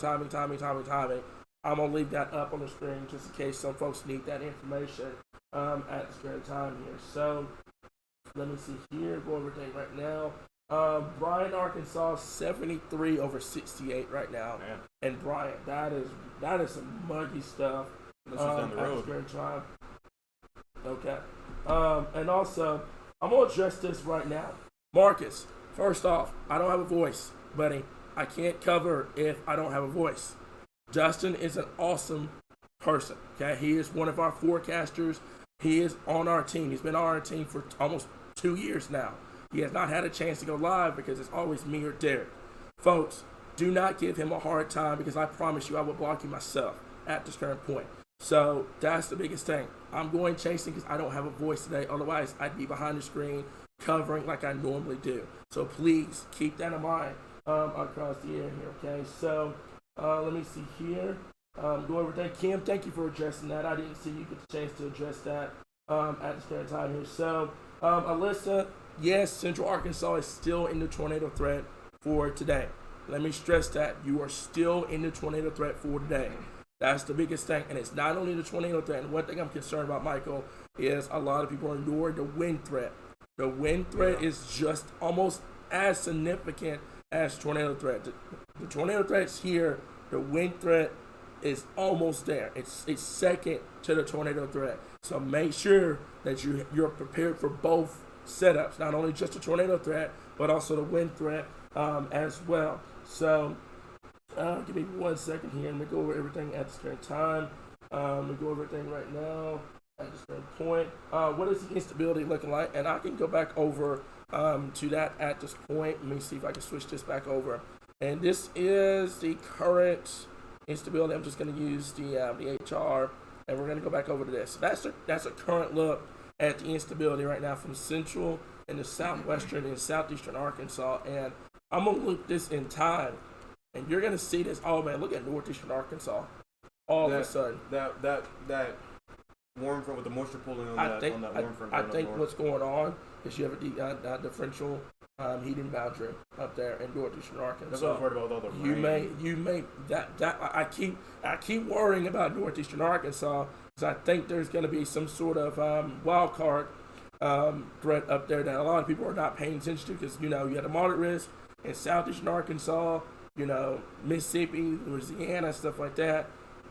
I'm going to leave that up on the screen just in case some folks need that information at this current time here. So let me see here. Go over everything right now. Bryan, Arkansas, 73 over 68 right now. Man. And Bryan, that is some muggy stuff. This is down the road. At this current time. Okay. And also, I'm going to address this right now. Marcus, first off, I don't have a voice, buddy. I can't cover if I don't have a voice. Justin is an awesome person, okay? He is one of our forecasters. He is on our team. He's been on our team for almost 2 years now. He has not had a chance to go live because it's always me or Derek. Folks, do not give him a hard time because I promise you I will block you myself at this current point. So that's the biggest thing. I'm going chasing because I don't have a voice today. Otherwise, I'd be behind the screen covering like I normally do. So please keep that in mind across the air here, okay? So let me see here. Go over there. Kim, thank you for addressing that. I didn't see you get the chance to address that at the current time here. So, Alyssa, yes, Central Arkansas is still in the tornado threat for today. Let me stress that. You are still in the tornado threat for today. That's the biggest thing. And it's not only the tornado threat. And one thing I'm concerned about, Michael, is a lot of people are ignoring the wind threat. The wind threat is just almost as significant as tornado threat. The tornado threat's here. The wind threat is almost there. It's second to the tornado threat. So make sure that you're prepared for both setups, not only just the tornado threat, but also the wind threat as well. So give me 1 second here. Let me go over everything at this current time. Let me go over everything right now at this current point. What is the instability looking like? And I can go back over to that at this point. Let me see if I can switch this back over. And this is the current instability. I'm just going to use the HR, and we're going to go back over to this. So that's a current look at the instability right now from central and the southwestern and southeastern Arkansas. And I'm going to look this in time, and you're going to see this. Oh man, look at northeastern Arkansas. All of a sudden, that warm front with the moisture pooling on that warm front. I think what's going on is you have a differential heating boundary up there in northeastern Arkansas. That's what I was worried about with all the rain. You may that I keep worrying about northeastern Arkansas because I think there's going to be some sort of wild card threat up there that a lot of people are not paying attention to because you had a moderate risk in southeastern Arkansas, Mississippi, Louisiana, stuff like that.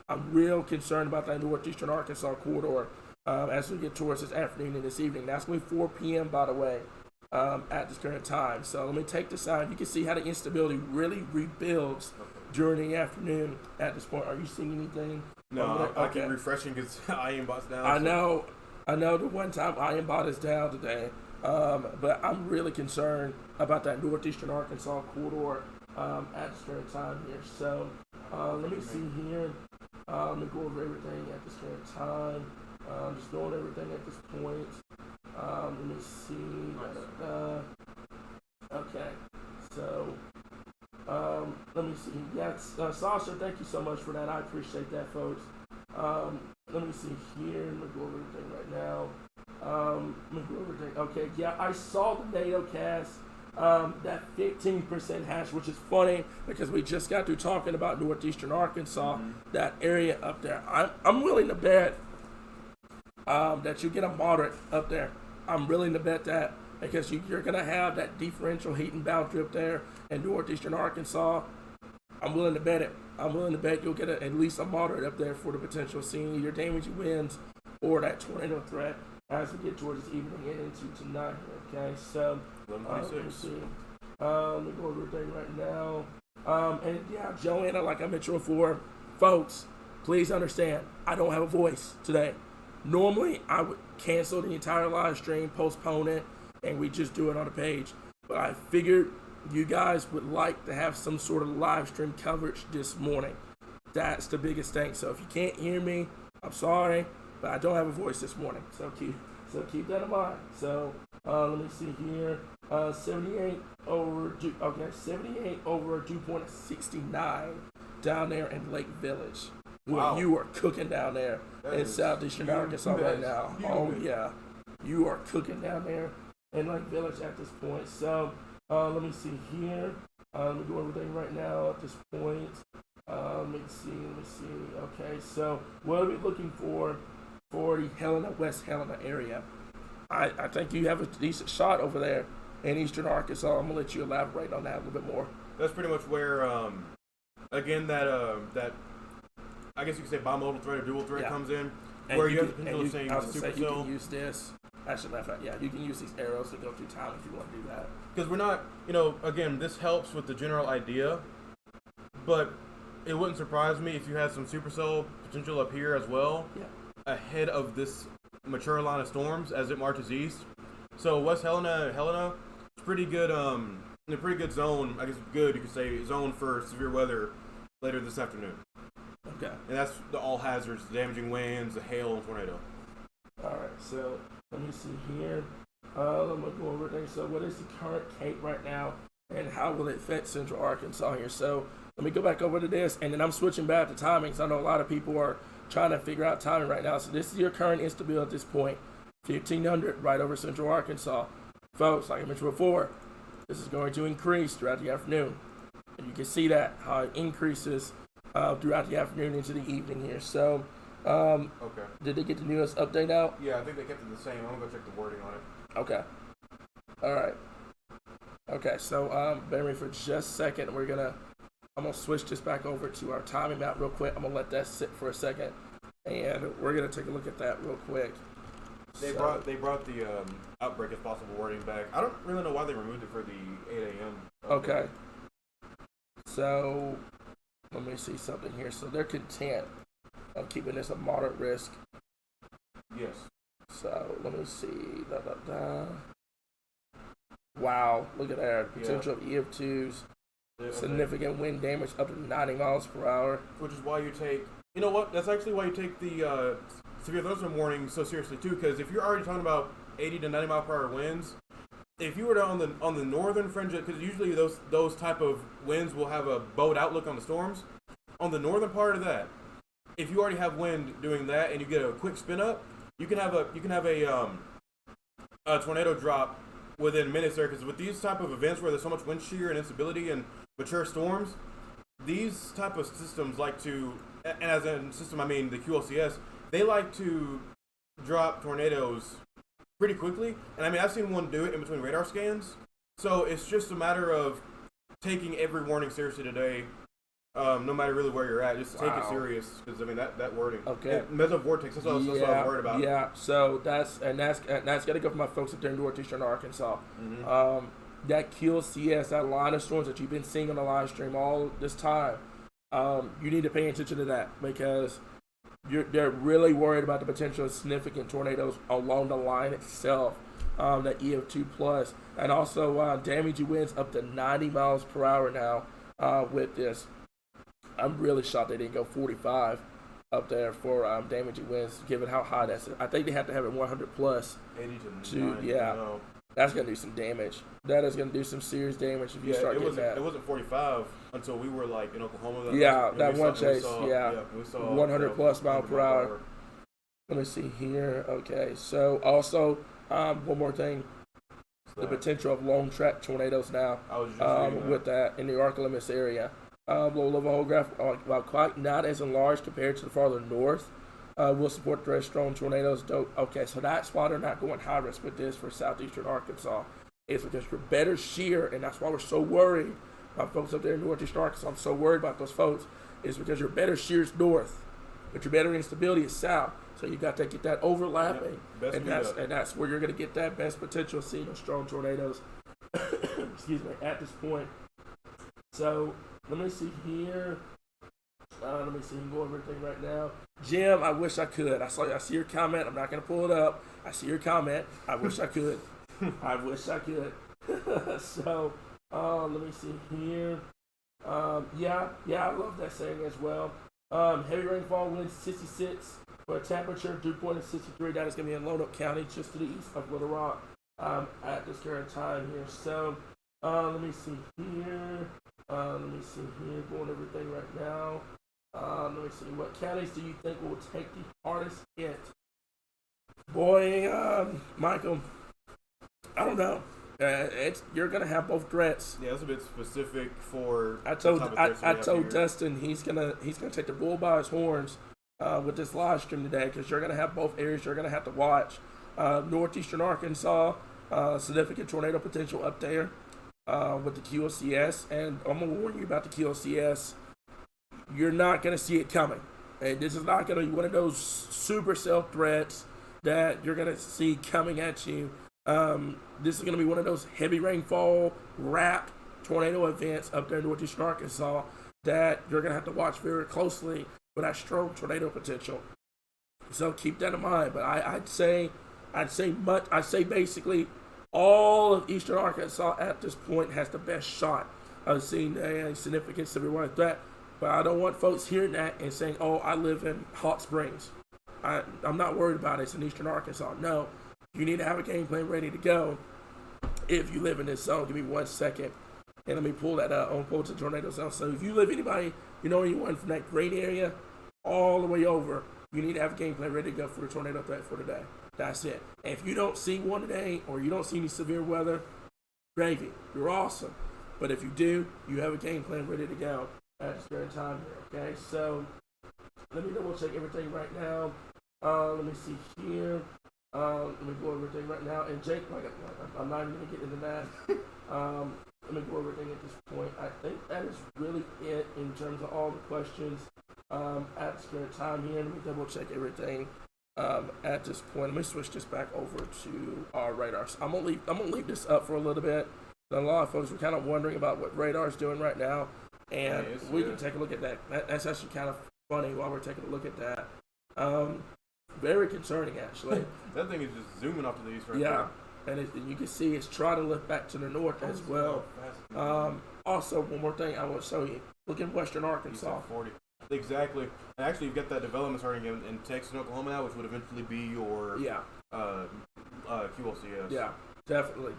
I'm real concerned about that northeastern Arkansas corridor as we get towards this afternoon and this evening. That's going to be 4 p.m. by the way. At this current time. So let me take this out. You can see how the instability really rebuilds during the afternoon at this point. Are you seeing anything? No, I keep refreshing because IMBot's down. I know the one time IMBot is down today, but I'm really concerned about that northeastern Arkansas corridor at this current time here. So let me see here. Let me go over everything at this current time. Just going everything at this point. Let me see. Okay. So, let me see. Yes, Sasha, thank you so much for that. I appreciate that, folks. Let me see here. Let me go over everything right now. Let me go over everything. Okay, yeah, I saw the NATO cast. That 15% hash, which is funny because we just got through talking about northeastern Arkansas, that area up there. I'm willing to bet that you get a moderate up there. I'm willing to bet that because you're going to have that differential heating boundary up there in northeastern Arkansas. I'm willing to bet it. I'm willing to bet you'll get at least a moderate up there for the potential seeing either damaging winds or that tornado threat as we get towards this evening and into tonight. Okay, so let me see. Let me go over everything right now. And yeah, Joanna, like I mentioned before, folks, please understand, I don't have a voice today. Normally, I would cancel the entire live stream, postpone it, and we just do it on the page. But I figured you guys would like to have some sort of live stream coverage this morning. That's the biggest thing. So if you can't hear me, I'm sorry, but I don't have a voice this morning. So keep that in mind. So let me see here. 78 over dew point of 69 down there in Lake Village. Wow. You are cooking down there in southeastern Arkansas right now. Oh, yeah. You are cooking down there in Lake Village at this point. So, let me see here. Let me do everything right now at this point. Let me see. Okay, so what are we looking for the Helena, West Helena area? I think you have a decent shot over there in eastern Arkansas. I'm going to let you elaborate on that a little bit more. That's pretty much where, again, that I guess you could say bimodal threat or dual threat comes in, and where you have the potential of saying supercell. You can use this. Actually, you can use these arrows to go through time if you want to do that. Because we're not, again, this helps with the general idea, but it wouldn't surprise me if you had some supercell potential up here as well, ahead of this mature line of storms as it marches east. So West Helena, it's pretty good, in a pretty good zone. I guess good, you could say, zone for severe weather later this afternoon. Okay. And that's the all hazards, the damaging winds, the hail, and tornado. All right. So let me see here. Let me go over things. So what is the current Cape right now, and how will it affect Central Arkansas here? So let me go back over to this, and then I'm switching back to timings. I know a lot of people are trying to figure out timing right now. So this is your current instability at this point, 1500 right over Central Arkansas. Folks, like I mentioned before, this is going to increase throughout the afternoon. And you can see that, how it increases throughout the afternoon into the evening here. So, Okay. did they get the newest update out? Yeah, I think they kept it the same. I'm gonna go check the wording on it. Okay. All right. Okay, so bear with me for just a second. I'm gonna switch this back over to our timing map real quick. I'm gonna let that sit for a second, and we're gonna take a look at that real quick. They brought the outbreak if possible wording back. I don't really know why they removed it for the 8 a.m. Okay. So let me see something here. So they're content of keeping this a moderate risk. Yes. So let me see. Wow, look at that. Potential of EF2s. Significant wind damage up to 90 miles per hour. Which is why you take, you know what? That's actually why you take the severe thunderstorm warning so seriously too. Because if you're already talking about 80 to 90 mile per hour winds, if you were to on the northern fringe, because usually those type of winds will have a bowed outlook on the storms. On the northern part of that, if you already have wind doing that and you get a quick spin up, you can have a tornado drop within minutes there. Because with these type of events where there's so much wind shear and instability and mature storms, these type of systems like to, and as a system I mean the QLCS, they like to drop tornadoes pretty quickly. And I mean, I've seen one do it in between radar scans. So it's just a matter of taking every warning seriously today, no matter really where you're at. Just take it serious, because I mean that wording. Okay. Mesovortex. That's what I was worried about. Yeah. So that's got to go for my folks up there in northeastern Arkansas. Mm-hmm. That QLCS, that line of storms that you've been seeing on the live stream all this time, you need to pay attention to that, because they're really worried about the potential of significant tornadoes along the line itself, that EF2 plus, and also damaging winds up to 90 miles per hour now with this. I'm really shocked they didn't go 45 up there for damaging winds, given how high that's. I think they have to have it 100 plus. 80 to 90. Yeah. No. That's going to do some damage. That is going to do some serious damage if you start getting that. It wasn't 45 until we were like in Oklahoma. That one chase. We saw 100 plus mile per hour. Let me see here. Okay, so also one more thing. The potential of long track tornadoes now with that in the Arkansas area. Low level holograph, while quite not as enlarged compared to the farther north, will support the strong tornadoes. Okay, so that's why they're not going high risk with this for southeastern Arkansas. It's because you're better shear, and that's why we're so worried about folks up there in northeastern Arkansas. I'm so worried about those folks. It's because your better shear is north, but your better instability is south. So you got to get that overlapping, and that's where you're going to get that best potential of seeing those strong tornadoes. Excuse me, at this point. So let me see here. Let me see. Go over everything right now. Jim, I wish I could. I see your comment. I'm not going to pull it up. I see your comment. I wish I could. I wish I could. So, let me see here. Yeah, I love that saying as well. Heavy rainfall winds 66 for a temperature dew point of 63. That is going to be in Lonoke County, just to the east of Little Rock, at this current time here. So, let me see here. Going everything right now. Let me see. What counties do you think will take the hardest hit? Boy, Michael, I don't know. You're gonna have both threats. Yeah, it's a bit specific for. I told Dustin he's gonna take the bull by his horns with this live stream today, because you're gonna have both areas you're gonna have to watch. Northeastern Arkansas, significant tornado potential up there with the QLCS, and I'm gonna warn you about the QLCS. You're not gonna see it coming, and this is not gonna be one of those super cell threats that you're gonna see coming at you. This is going to be one of those heavy rainfall, wrapped tornado events up there in northeastern Arkansas that you're going to have to watch very closely with that strong tornado potential. So keep that in mind. But I'd say basically all of eastern Arkansas at this point has the best shot of seeing a significant severe weather threat. But I don't want folks hearing that and saying, oh, I live in Hot Springs. I'm not worried about it. It's in eastern Arkansas. No, you need to have a game plan ready to go if you live in this zone. Give me 1 second. And let me pull that up on Pull to Tornado Zone. So if you live anybody, you know anyone from that great area all the way over, you need to have a game plan ready to go for the tornado threat for today. That's it. And if you don't see one today or you don't see any severe weather, gravy. You're awesome. But if you do, you have a game plan ready to go at this current time here. Okay, so let me double check everything right now. Let me see here. Let me go over everything right now. And Jake, I'm not even going to get into that. Let me go over everything at this point. I think that is really it in terms of all the questions at this current time here. Let me double check everything at this point. Let me switch this back over to our radars. I'm gonna leave this up for a little bit. A lot of folks were kind of wondering about what radar's doing right now, and we can take a look at that. That's actually kind of funny while we're taking a look at that. Very concerning, actually. That thing is just zooming off to the east right there. And you can see it's trying to lift back to the north as well. Also, one more thing I want to show you. Look in western Arkansas. 40. Exactly. And actually, you've got that development starting in Texas and Oklahoma now, which would eventually be your QLCS. Yeah, definitely.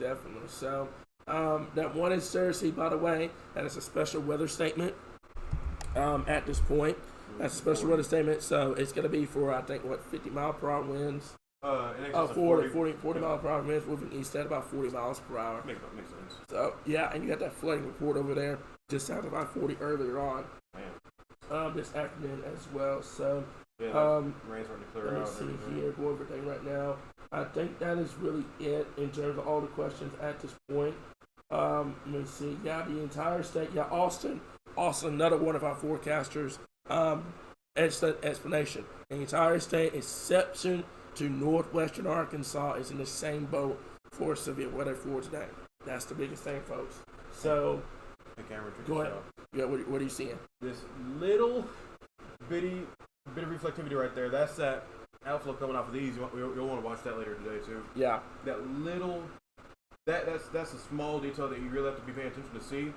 So, that one in Cersei, by the way, that is a special weather statement at this point. That's a special weather statement, so it's going to be for, I think, 50 mile per hour winds? 40 mile per hour winds, moving east at about 40 miles per hour. Makes sense. So, yeah, and you got that flooding report over there, just south of I-40 earlier on. This afternoon as well. So, rain's starting to clear out. Let me see here, go over everything right now. I think that is really it in terms of all the questions at this point. Let me see. Yeah, the entire state. Yeah, Austin, another one of our forecasters. Explanation. The entire state, exception to northwestern Arkansas, is in the same boat for severe weather for today. That's the biggest thing, folks. So, go ahead. Yeah, what are you seeing? This little bit of reflectivity right there. That's that outflow coming off of these. You'll want to watch that later today too. Yeah. That little, that's a small detail that you really have to be paying attention to see.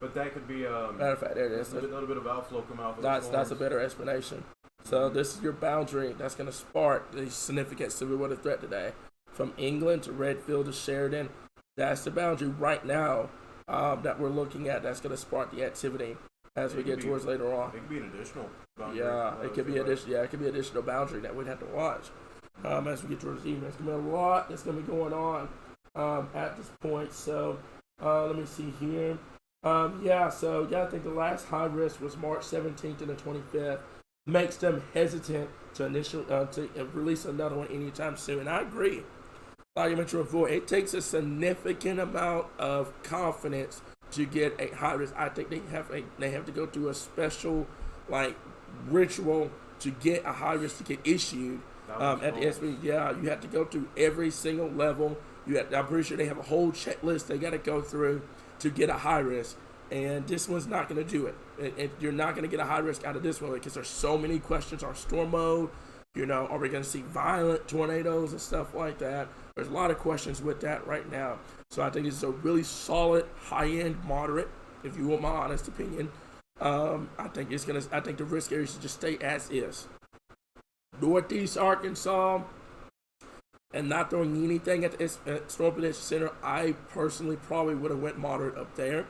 But that could be matter of fact, there it is. A little bit of outflow coming off. That's a better explanation. So this is your boundary that's going to spark the significant severe weather threat today, from England to Redfield to Sheridan. That's the boundary right now that we're looking at. That's going to spark the activity as we get towards later on. It could be an additional boundary. Yeah, it could be additional boundary that we'd have to watch as we get towards the evening. There's going to be a lot that's going to be going on at this point. So let me see here. So I think the last high risk was March 17th and the 25th. Makes them hesitant to release another one anytime soon. And I agree. Like I mentioned before, it takes a significant amount of confidence to get a high risk. I think they have to go through a special ritual to get a high risk to get issued at the SB. Yeah, you have to go through every single level. I'm pretty sure they have a whole checklist they got to go through to get a high risk. And this one's not going to do it. You're not going to get a high risk out of this one because there's so many questions on storm mode. Are we going to see violent tornadoes and stuff like that? There's a lot of questions with that right now. So I think this is a really solid, high-end, moderate, if you want my honest opinion. I think the risk area should just stay as is. Northeast Arkansas, and not throwing anything at the Storm Prediction Center, I personally probably would have went moderate up there,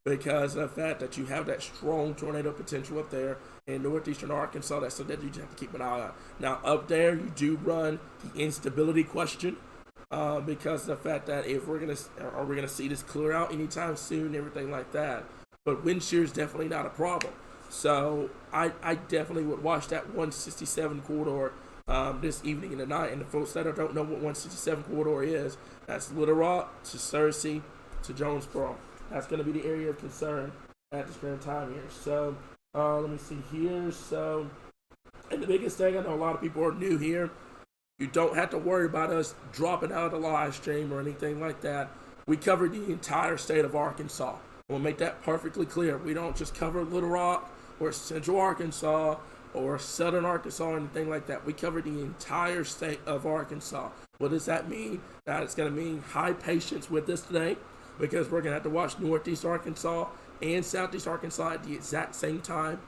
because of the fact that you have that strong tornado potential up there in northeastern Arkansas. That's something that you just have to keep an eye on. Now, up there, you do run the instability question because of the fact that are we gonna see this clear out anytime soon, everything like that. But wind shear is definitely not a problem. So I definitely would watch that 167 corridor this evening and tonight. And the folks that don't know what 167 corridor is, that's Little Rock to Cersei to Jonesboro. That's going to be the area of concern at this current time here. So, let me see here. So, and the biggest thing, I know a lot of people are new here. You don't have to worry about us dropping out of the live stream or anything like that. We cover the entire state of Arkansas. We'll make that perfectly clear. We don't just cover Little Rock or Central Arkansas or Southern Arkansas or anything like that. We cover the entire state of Arkansas. What does that mean? That it's going to mean high patience with us today, because we're going to have to watch Northeast Arkansas and Southeast Arkansas at the exact same time.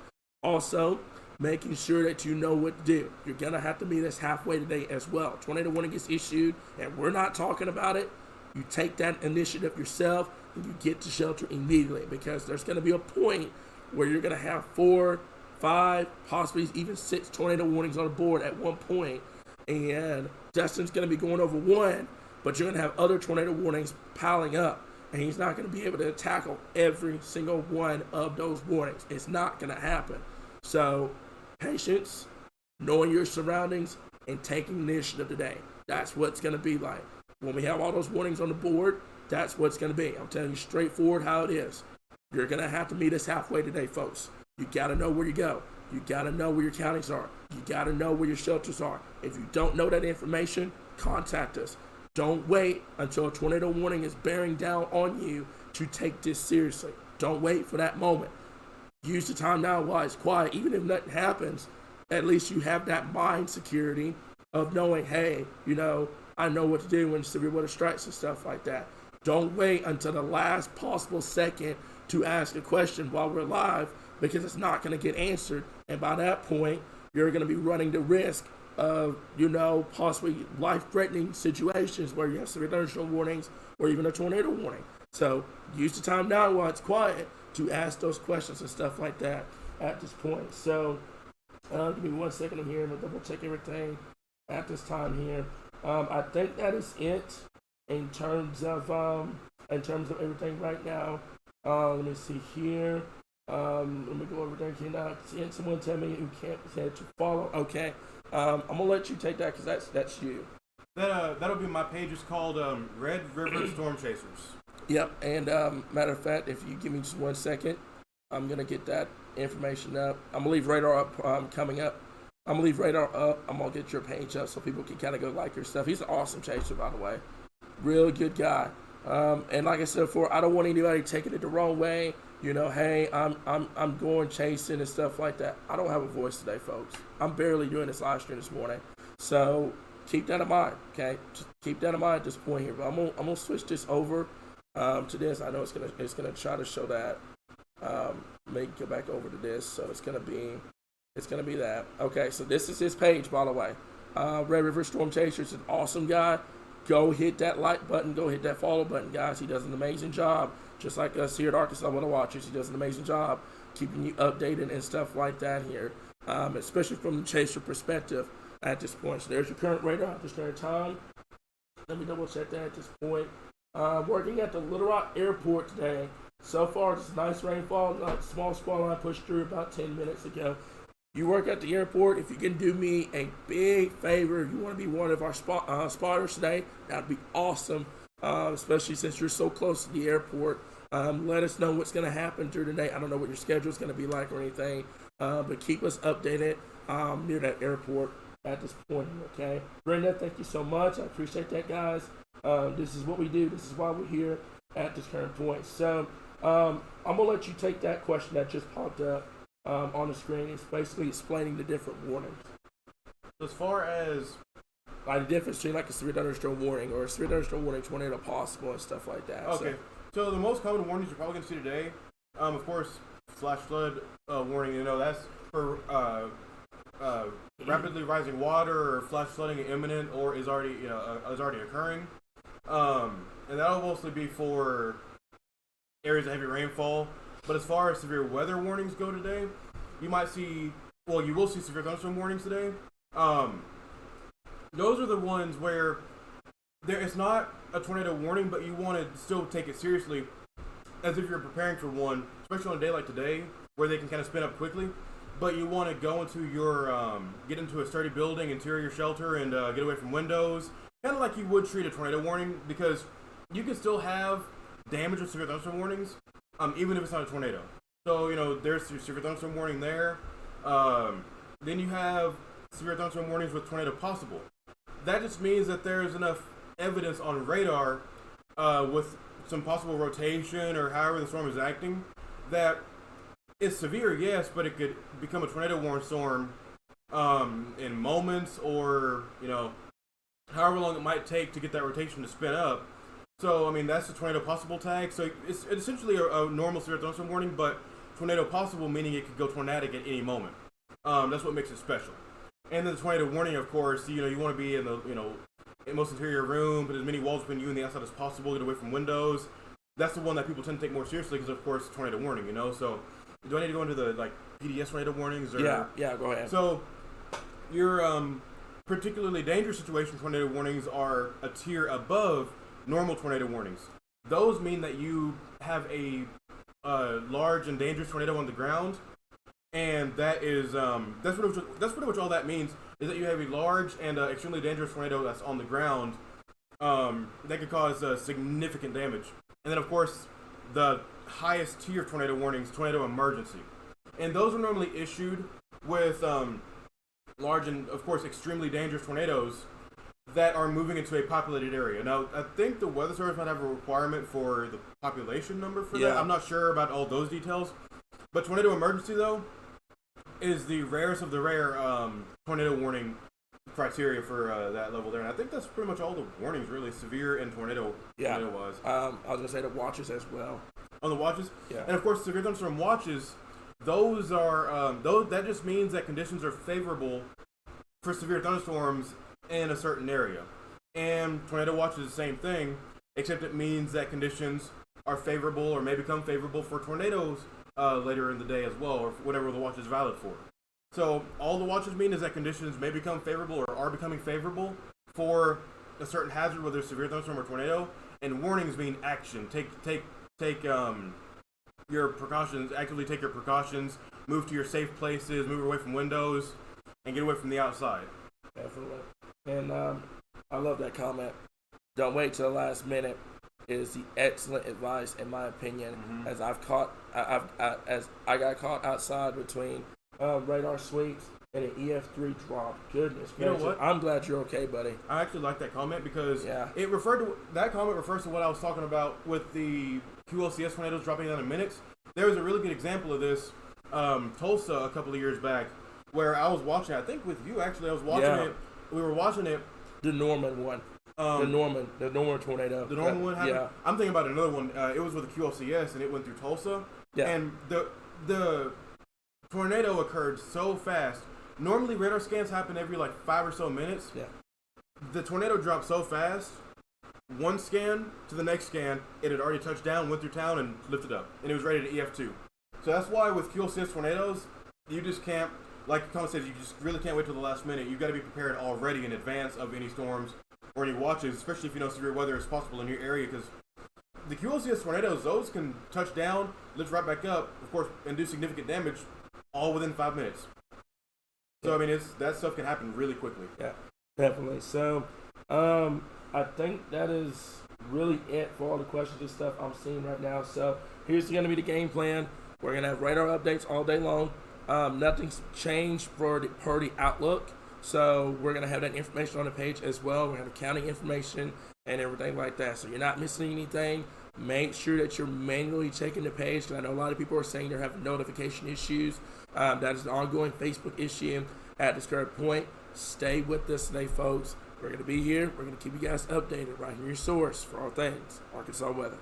Also, making sure that you know what to do. You're going to have to meet us halfway today as well. Tornado warning gets issued, and we're not talking about it. You take that initiative yourself, and you get to shelter immediately, because there's going to be a point where you're going to have 4, 5, possibly even 6 tornado warnings on the board at one point, and Justin's going to be going over one, but you're going to have other tornado warnings piling up, and he's not going to be able to tackle every single one of those warnings. It's not going to happen. So, patience, knowing your surroundings, and taking initiative today. That's what it's going to be like. When we have all those warnings on the board, that's what it's going to be. I'm telling you straightforward how it is. You're going to have to meet us halfway today, folks. You got to know where you go. You got to know where your counties are. You got to know where your shelters are. If you don't know that information, contact us. Don't wait until a tornado warning is bearing down on you to take this seriously. Don't wait for that moment. Use the time now while it's quiet. Even if nothing happens, at least you have that mind security of knowing, hey, I know what to do when severe weather strikes and stuff like that. Don't wait until the last possible second to ask a question while we're live, because it's not going to get answered. And by that point, you're going to be running the risk of, possibly life-threatening situations where you have severe thunderstorm warnings or even a tornado warning. So use the time now while it's quiet to ask those questions and stuff like that at this point. So give me 1 second. I'm here. I'm going to double check everything at this time here. I think that is it in terms of everything right now. Let me see here. Let me go over there here now. Seeing someone tell me who can't say to follow. Okay. I'm gonna let you take that because that's you. That'll be my page. It's called Red River Storm Chasers. Yep. And matter of fact, if you give me just 1 second, I'm gonna get that information up. I'm gonna leave radar up. Coming up. I'm gonna leave radar up. I'm gonna get your page up so people can kind of go like your stuff. He's an awesome chaser, by the way. Real good guy. And like I said before, I don't want anybody taking it the wrong way. Hey, I'm going chasing and stuff like that. I don't have a voice today, folks. I'm barely doing this live stream this morning. So keep that in mind, okay? Just keep that in mind at this point here. But I'm gonna switch this over to this. I know it's gonna try to show that. Maybe go back over to this. So it's gonna be that. Okay, so this is his page, by the way. Red River Storm Chasers, an awesome guy. Go hit that like button. Go hit that follow button, guys. He does an amazing job. Just like us here at Arkansas Weather Watchers, he does an amazing job keeping you updated and stuff like that here, especially from the chaser perspective at this point. So there's your current radar at this current time. Let me double check that at this point. Working at the Little Rock Airport today. So far, just nice rainfall, small squall line pushed through about 10 minutes ago. You work at the airport. If you can do me a big favor, if you want to be one of our spotters today, that'd be awesome. Especially since you're so close to the airport. Let us know what's going to happen through the day. I don't know what your schedule is going to be like or anything, but keep us updated near that airport at this point, okay? Brenda, thank you so much. I appreciate that, guys. This is what we do. This is why we're here at this current point. So I'm going to let you take that question that just popped up on the screen. It's basically explaining the different warnings. As far as like the difference between like a severe thunderstorm warning or a severe thunderstorm warning, tornado possible, and stuff like that. Okay. So the most common warnings you're probably going to see today, of course, flash flood warning. That's for rapidly rising water or flash flooding imminent or is already occurring. And that'll mostly be for areas of heavy rainfall. But as far as severe weather warnings go today, you will see severe thunderstorm warnings today. Those are the ones where it's not a tornado warning, but you want to still take it seriously as if you're preparing for one, especially on a day like today where they can kind of spin up quickly. But you want to go into get into a sturdy building, interior shelter, and get away from windows, kind of like you would treat a tornado warning, because you can still have damage with severe thunderstorm warnings, even if it's not a tornado. So, there's your severe thunderstorm warning there. Then you have severe thunderstorm warnings with tornado possible. That just means that there's enough evidence on radar with some possible rotation or however the storm is acting that it's severe, yes, but it could become a tornado warning storm in moments or, however long it might take to get that rotation to spin up. So, that's the tornado possible tag. So it's essentially a normal severe thunderstorm warning, but tornado possible, meaning it could go tornadic at any moment. That's what makes it special. And then the tornado warning, of course, you want to be in the, in most interior room, put as many walls between you and the outside as possible, get away from windows. That's the one that people tend to take more seriously because, of course, tornado warning, So, do I need to go into the, PDS tornado warnings? Or, yeah, go ahead. So, your particularly dangerous situation tornado warnings are a tier above normal tornado warnings. Those mean that you have a large and dangerous tornado on the ground, and that is that's pretty much all that means, is that you have a large and extremely dangerous tornado that's on the ground that could cause significant damage. And then, of course, the highest tier of tornado warnings, tornado emergency, and those are normally issued with large and, of course, extremely dangerous tornadoes that are moving into a populated area. Now, I think the Weather Service might have a requirement for the population number for that. I'm not sure about all those details. But tornado emergency, though, is the rarest of the rare tornado warning criteria for that level there. And I think that's pretty much all the warnings, really, severe and tornado-wise. I was going to say the watches as well. On the watches? Yeah. And, of course, severe thunderstorm watches, those are, that just means that conditions are favorable for severe thunderstorms in a certain area. And tornado watch is the same thing, except it means that conditions are favorable or may become favorable for tornadoes later in the day as well, or whatever the watch is valid for. So all the watches mean is that conditions may become favorable or are becoming favorable for a certain hazard, whether it's severe thunderstorm or tornado, and warnings mean action. Take your precautions, actively take your precautions, move to your safe places, move away from windows, and get away from the outside. Definitely. And I love that comment. Don't wait till the last minute is the excellent advice, in my opinion. Mm-hmm. As as I got caught outside between radar sweeps and an EF3 drop. Goodness gracious. You know what? I'm glad you're okay, buddy. I actually like that comment because that comment refers to what I was talking about with the QLCS tornadoes dropping down in minutes. There was a really good example of this, Tulsa a couple of years back, where I was watching, I think with you actually, I was watching it. We were watching it. The Norman one. The Norman tornado. The Norman one happened? Yeah. I'm thinking about another one. It was with the QLCS, and it went through Tulsa. Yeah. And the tornado occurred so fast. Normally, radar scans happen every 5 or so minutes. Yeah. The tornado dropped so fast, one scan to the next scan, it had already touched down, went through town, and lifted up. And it was rated EF2. So that's why with QLCS tornadoes, you just can't, like Colin says, you just really can't wait till the last minute. You've got to be prepared already in advance of any storms or any watches, especially if you know severe weather is possible in your area, because the QLCS tornadoes, those can touch down, lift right back up, of course, and do significant damage all within 5 minutes. So, I mean, that stuff can happen really quickly. Yeah, definitely. So, I think that is really it for all the questions and stuff I'm seeing right now. So, here's going to be the game plan. We're going to have radar updates all day long. Nothing's changed per the outlook. So, we're going to have that information on the page as well. We're going to have accounting information and everything like that. So, you're not missing anything. Make sure that you're manually checking the page, because I know a lot of people are saying they're having notification issues. That is an ongoing Facebook issue at this current point. Stay with us today, folks. We're going to be here. We're going to keep you guys updated right here, your source for all things Arkansas weather.